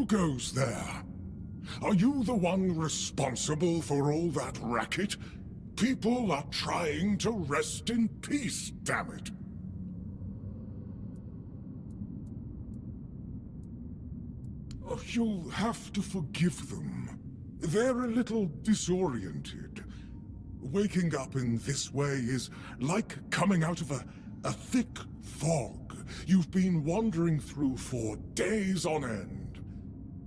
goes there? Are you the one responsible for all that racket? People are trying to rest in peace, damn it. Oh, you'll have to forgive them. They're a little disoriented. Waking up in this way is like coming out of a thick fog you've been wandering through for days on end.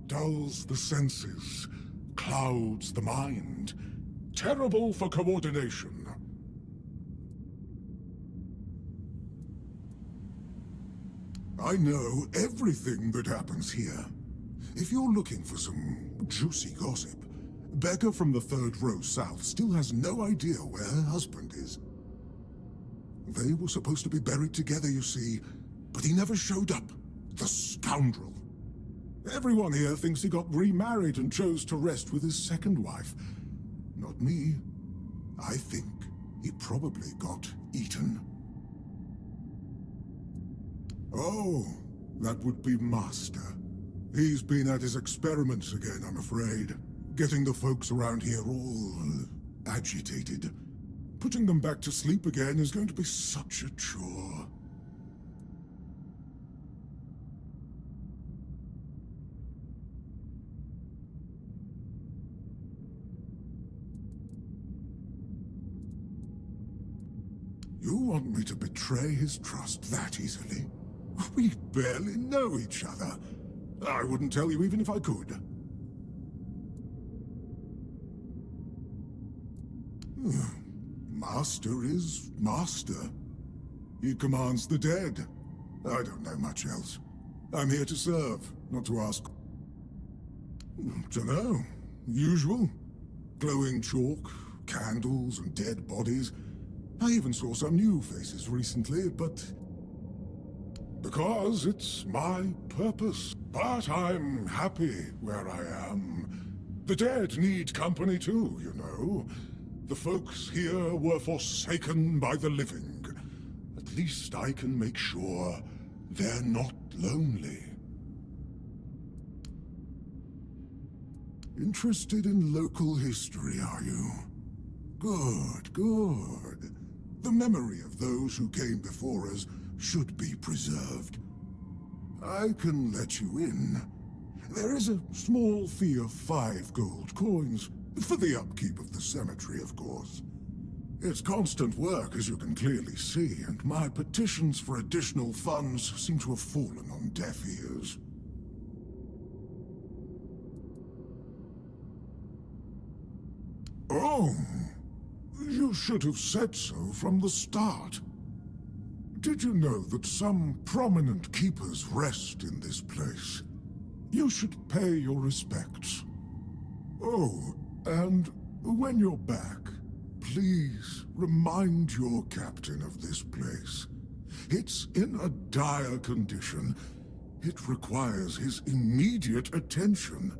Dulls the senses, clouds the mind. Terrible for coordination. I know everything that happens here. If you're looking for some juicy gossip, Becca from the third row south still has no idea where her husband is. They were supposed to be buried together, you see, but he never showed up. The scoundrel. Everyone here thinks he got remarried and chose to rest with his second wife. Not me. I think he probably got eaten. Oh, that would be Master. He's been at his experiments again, I'm afraid. Getting the folks around here all agitated. Putting them back to sleep again is going to be such a chore. You want me to betray his trust that easily? We barely know each other. I wouldn't tell you even if I could. Master is Master. He commands the dead. I don't know much else. I'm here to serve, not to ask. Dunno. Usual. Glowing chalk, candles, and dead bodies. I even saw some new faces recently, but... because it's my purpose. But I'm happy where I am. The dead need company too, you know. The folks here were forsaken by the living. At least I can make sure they're not lonely. Interested in local history, are you? Good, good. The memory of those who came before us should be preserved. I can let you in. There is a small fee of 5 gold coins, for the upkeep of the cemetery, of course. It's constant work, as you can clearly see, and my petitions for additional funds seem to have fallen on deaf ears. Oh, you should have said so from the start. Did you know that some prominent keepers rest in this place? You should pay your respects. Oh, and when you're back, please remind your captain of this place. It's in a dire condition. It requires his immediate attention.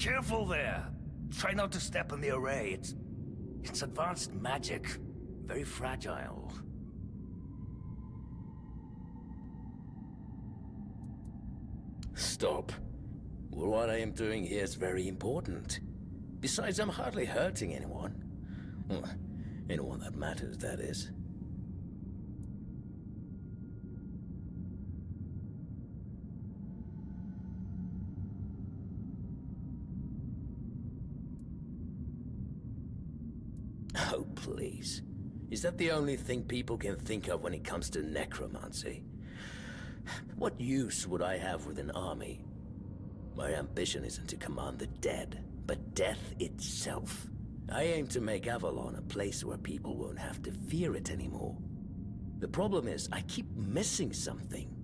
Careful there. Try not to step in the array. It's advanced magic. Very fragile. Stop. Well, what I am doing here is very important. Besides, I'm hardly hurting anyone. Well, anyone that matters, that is. Oh, please. Is that the only thing people can think of when it comes to necromancy? What use would I have with an army? My ambition isn't to command the dead, but death itself. I aim to make Avalon a place where people won't have to fear it anymore. The problem is, I keep missing something.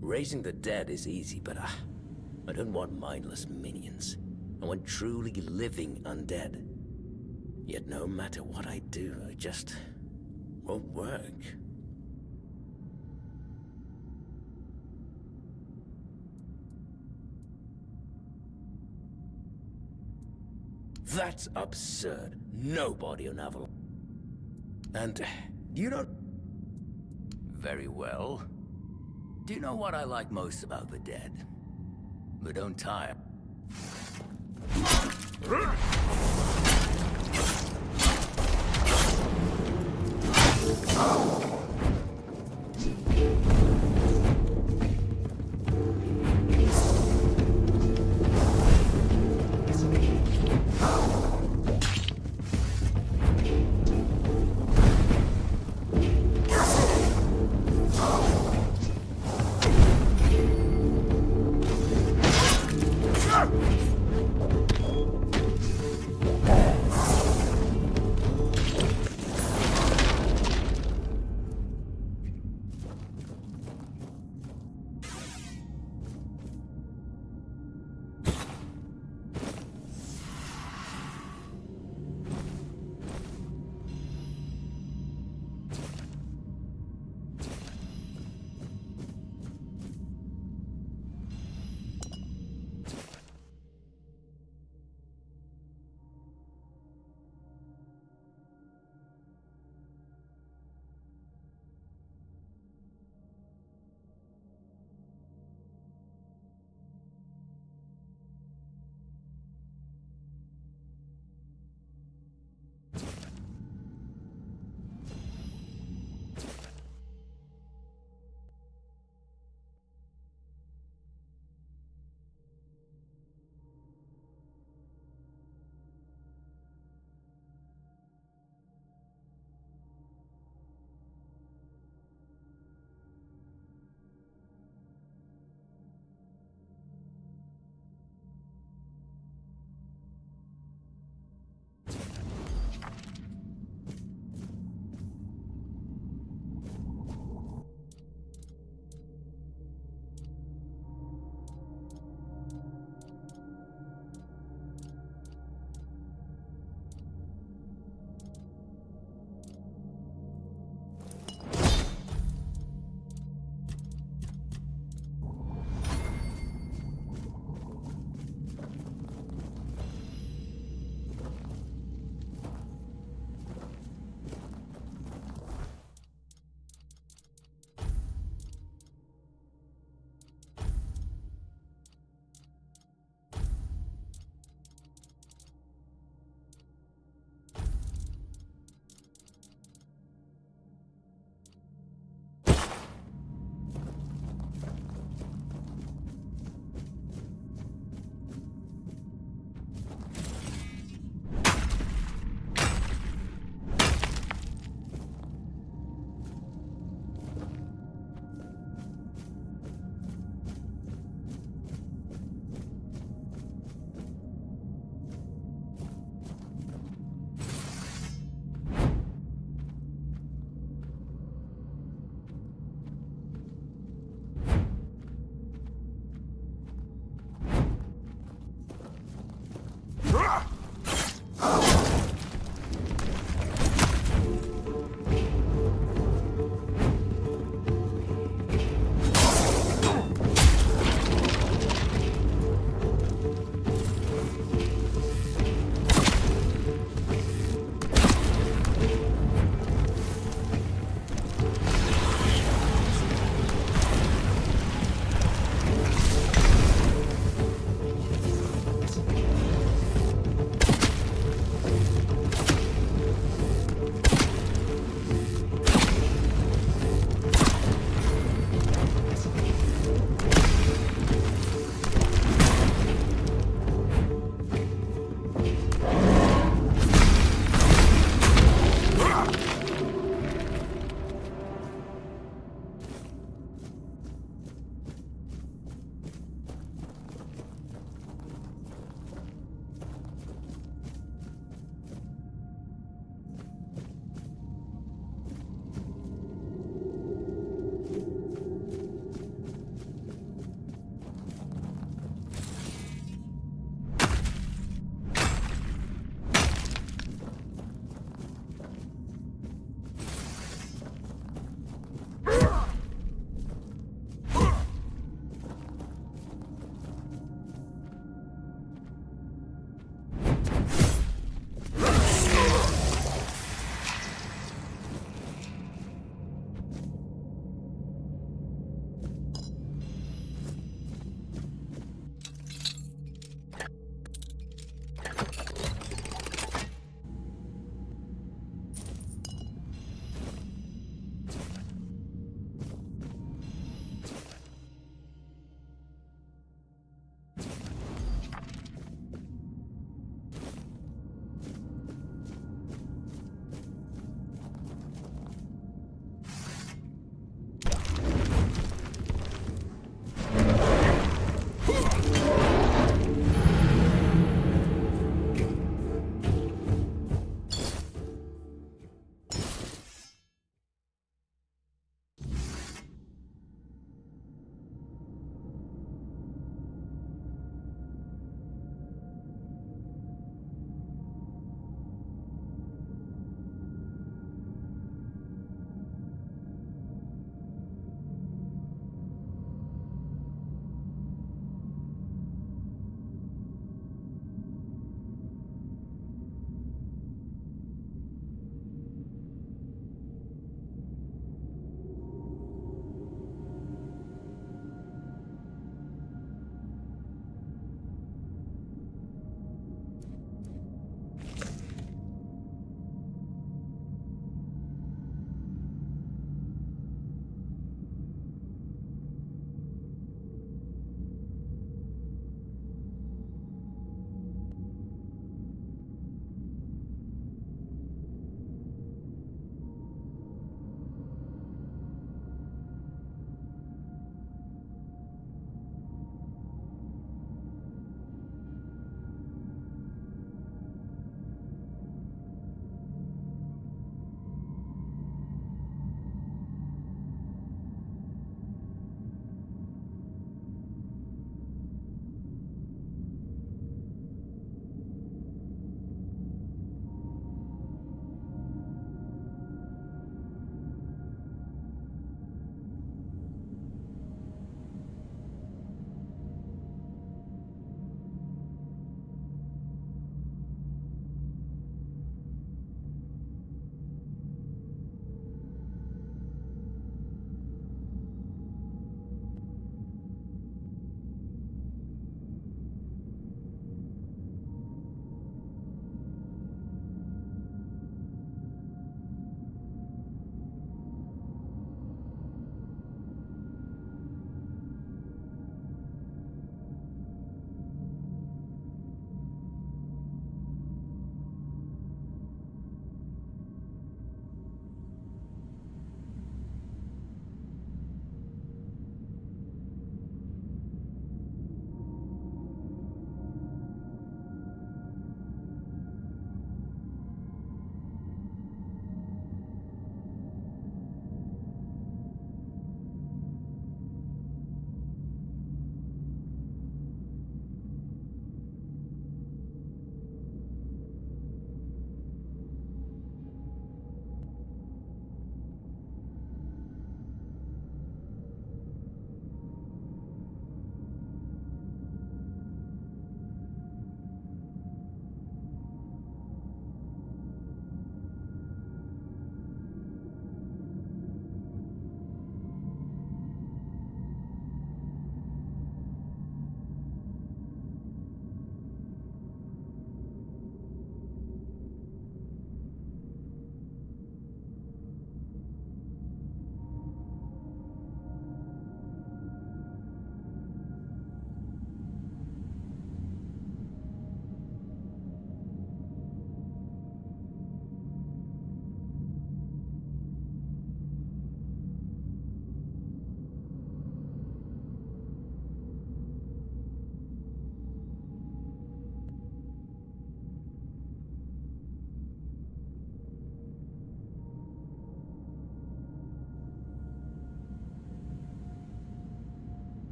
Raising the dead is easy, but I don't want mindless minions. I want truly living undead. Yet no matter what I do, it just won't work. That's absurd. Nobody on Avalon. And you don't... Very well. Do you know what I like most about the dead? They don't tire.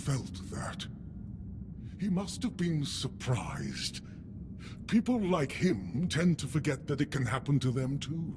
felt that. He must have been surprised. People like him tend to forget that it can happen to them too.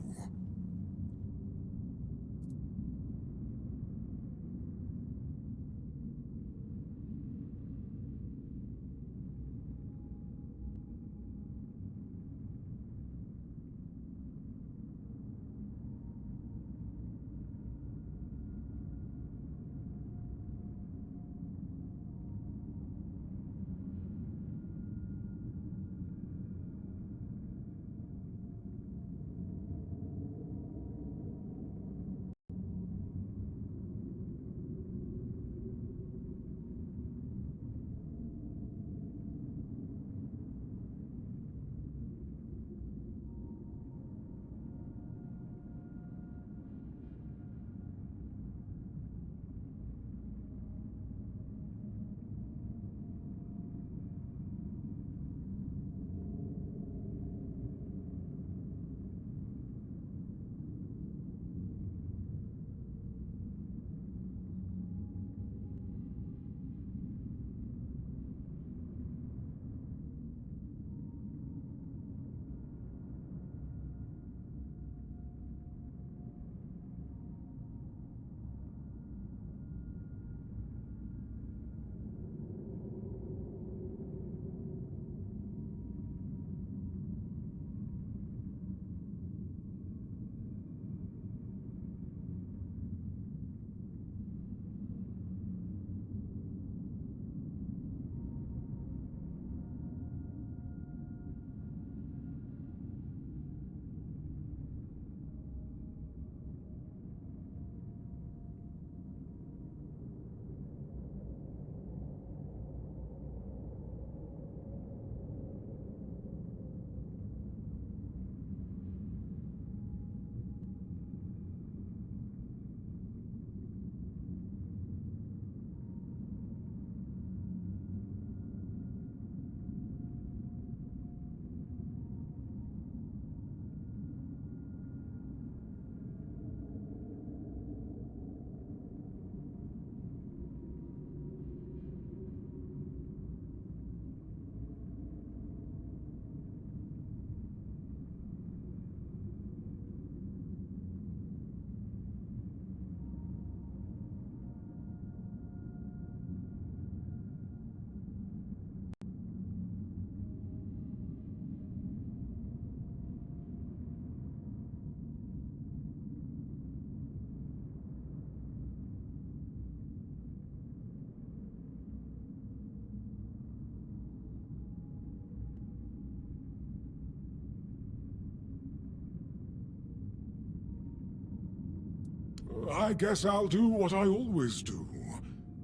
I guess I'll do what I always do.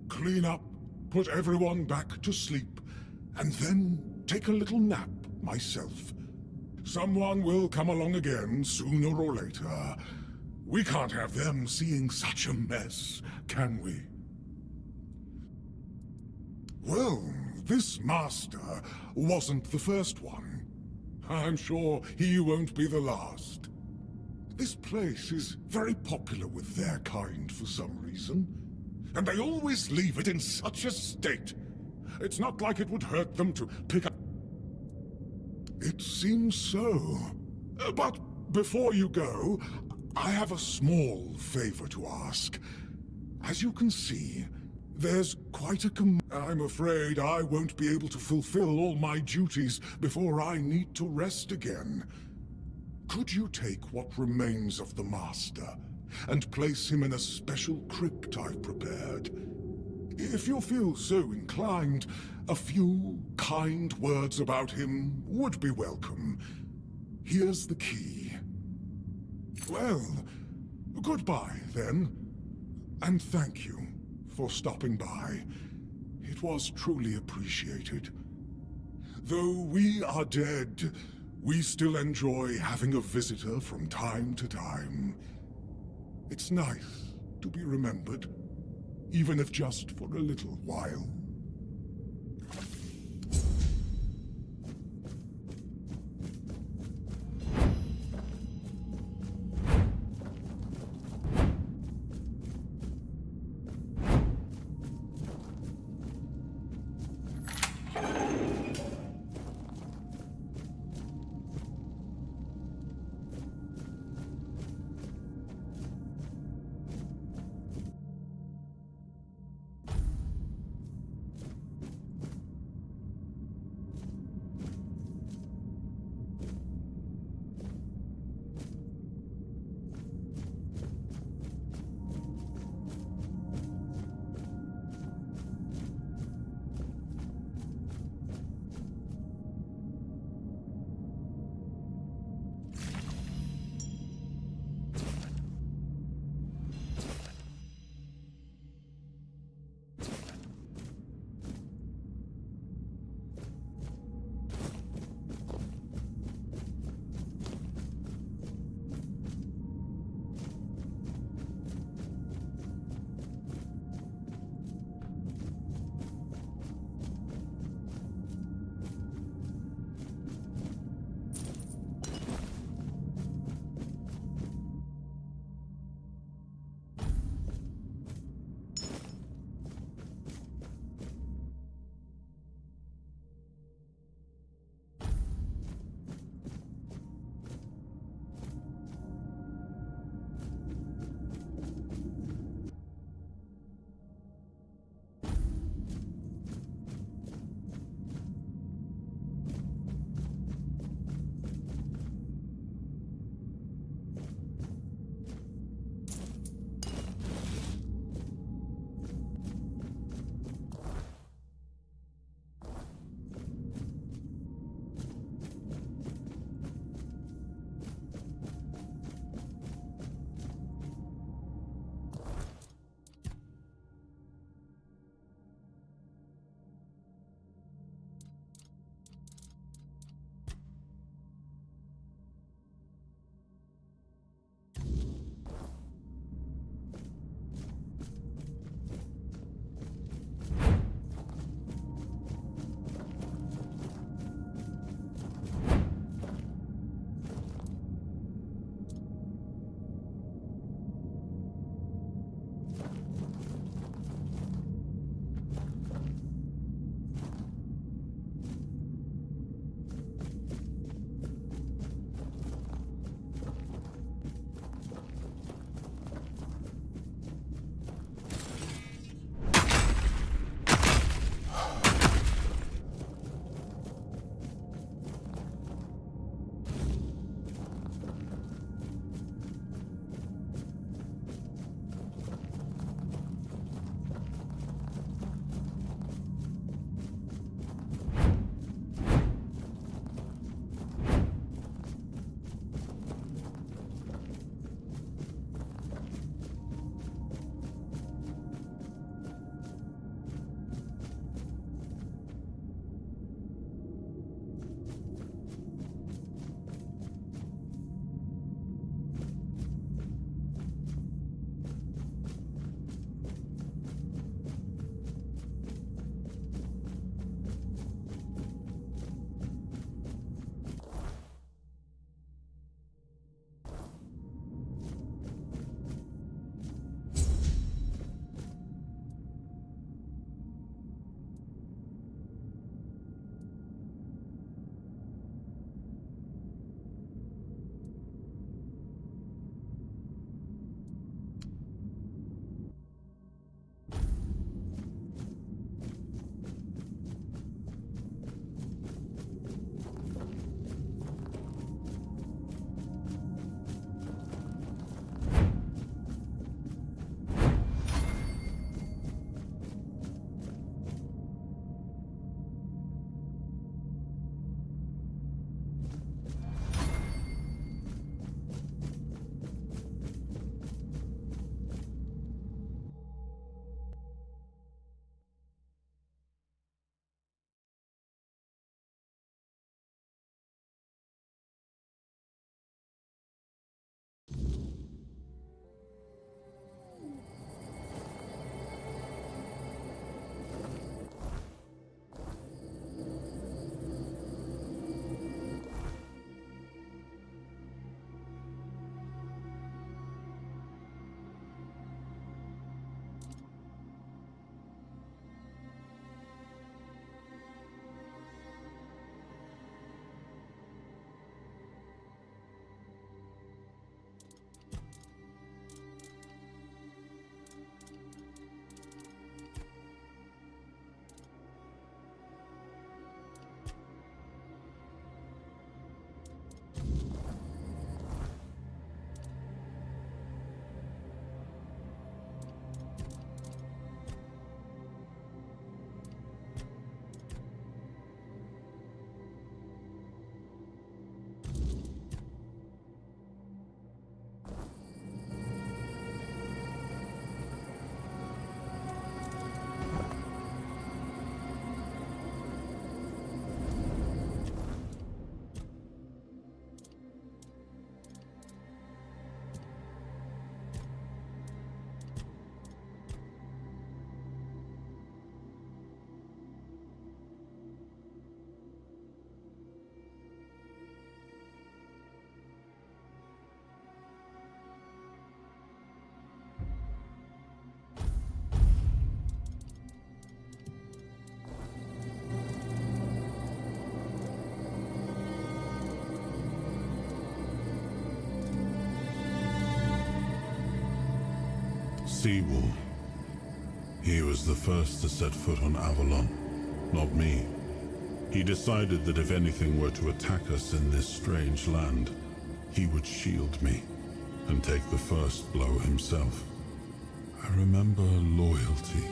Clean up, put everyone back to sleep, and then take a little nap myself. Someone will come along again sooner or later. We can't have them seeing such a mess, can we? Well, this master wasn't the first one. I'm sure he won't be the last. This place is very popular with their kind for some reason, and they always leave it in such a state. It's not like it would hurt them to pick up. It seems so. But before you go, I have a small favor to ask. As you can see, there's quite a I'm afraid I won't be able to fulfill all my duties before I need to rest again. Could you take what remains of the Master and place him in a special crypt I've prepared? If you feel so inclined, a few kind words about him would be welcome. Here's the key. Well, goodbye then, and thank you for stopping by. It was truly appreciated. Though we are dead, we still enjoy having a visitor from time to time. It's nice to be remembered, even if just for a little while. Seawool. He was the first to set foot on Avalon, not me. He decided that if anything were to attack us in this strange land, he would shield me and take the first blow himself. I remember loyalty.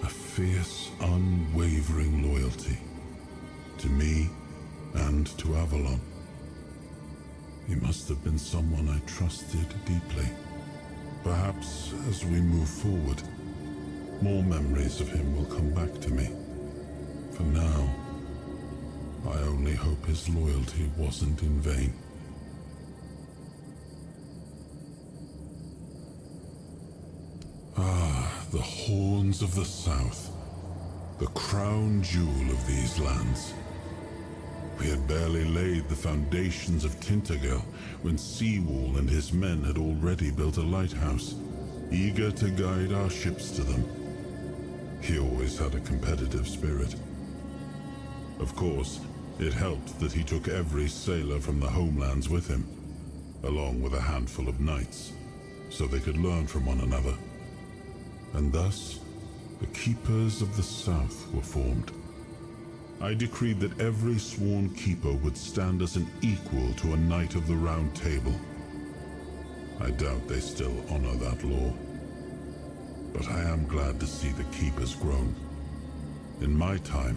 A fierce, unwavering loyalty. To me and to Avalon. He must have been someone I trusted deeply. Perhaps as we move forward, more memories of him will come back to me. For now, I only hope his loyalty wasn't in vain. Ah, the horns of the South. The crown jewel of these lands. We had barely laid the foundations of Tintagel when Seawool and his men had already built a lighthouse, eager to guide our ships to them. He always had a competitive spirit. Of course, it helped that he took every sailor from the homelands with him, along with a handful of knights, so they could learn from one another. And thus, the Keepers of the South were formed. I decreed that every sworn keeper would stand as an equal to a Knight of the Round Table. I doubt they still honor that law. But I am glad to see the keepers grown. In my time,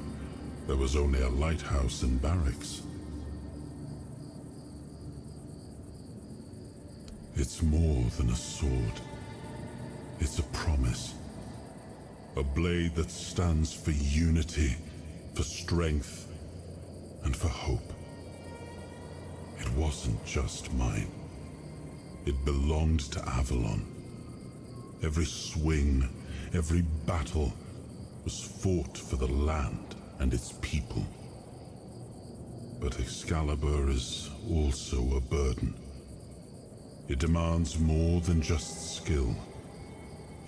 there was only a lighthouse and barracks. It's more than a sword. It's a promise. A blade that stands for unity, for strength, and for hope. It wasn't just mine. It belonged to Avalon. Every swing, every battle was fought for the land and its people. But Excalibur is also a burden. It demands more than just skill.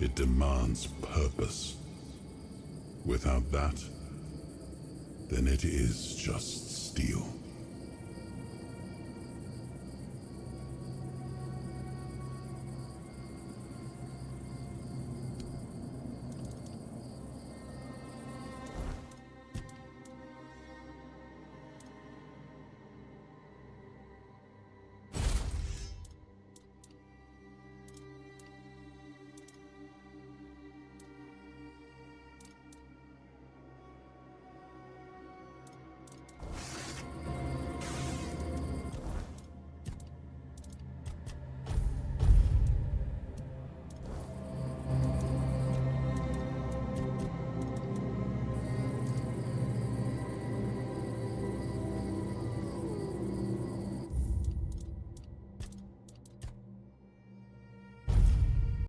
It demands purpose. Without that, then it is just steel.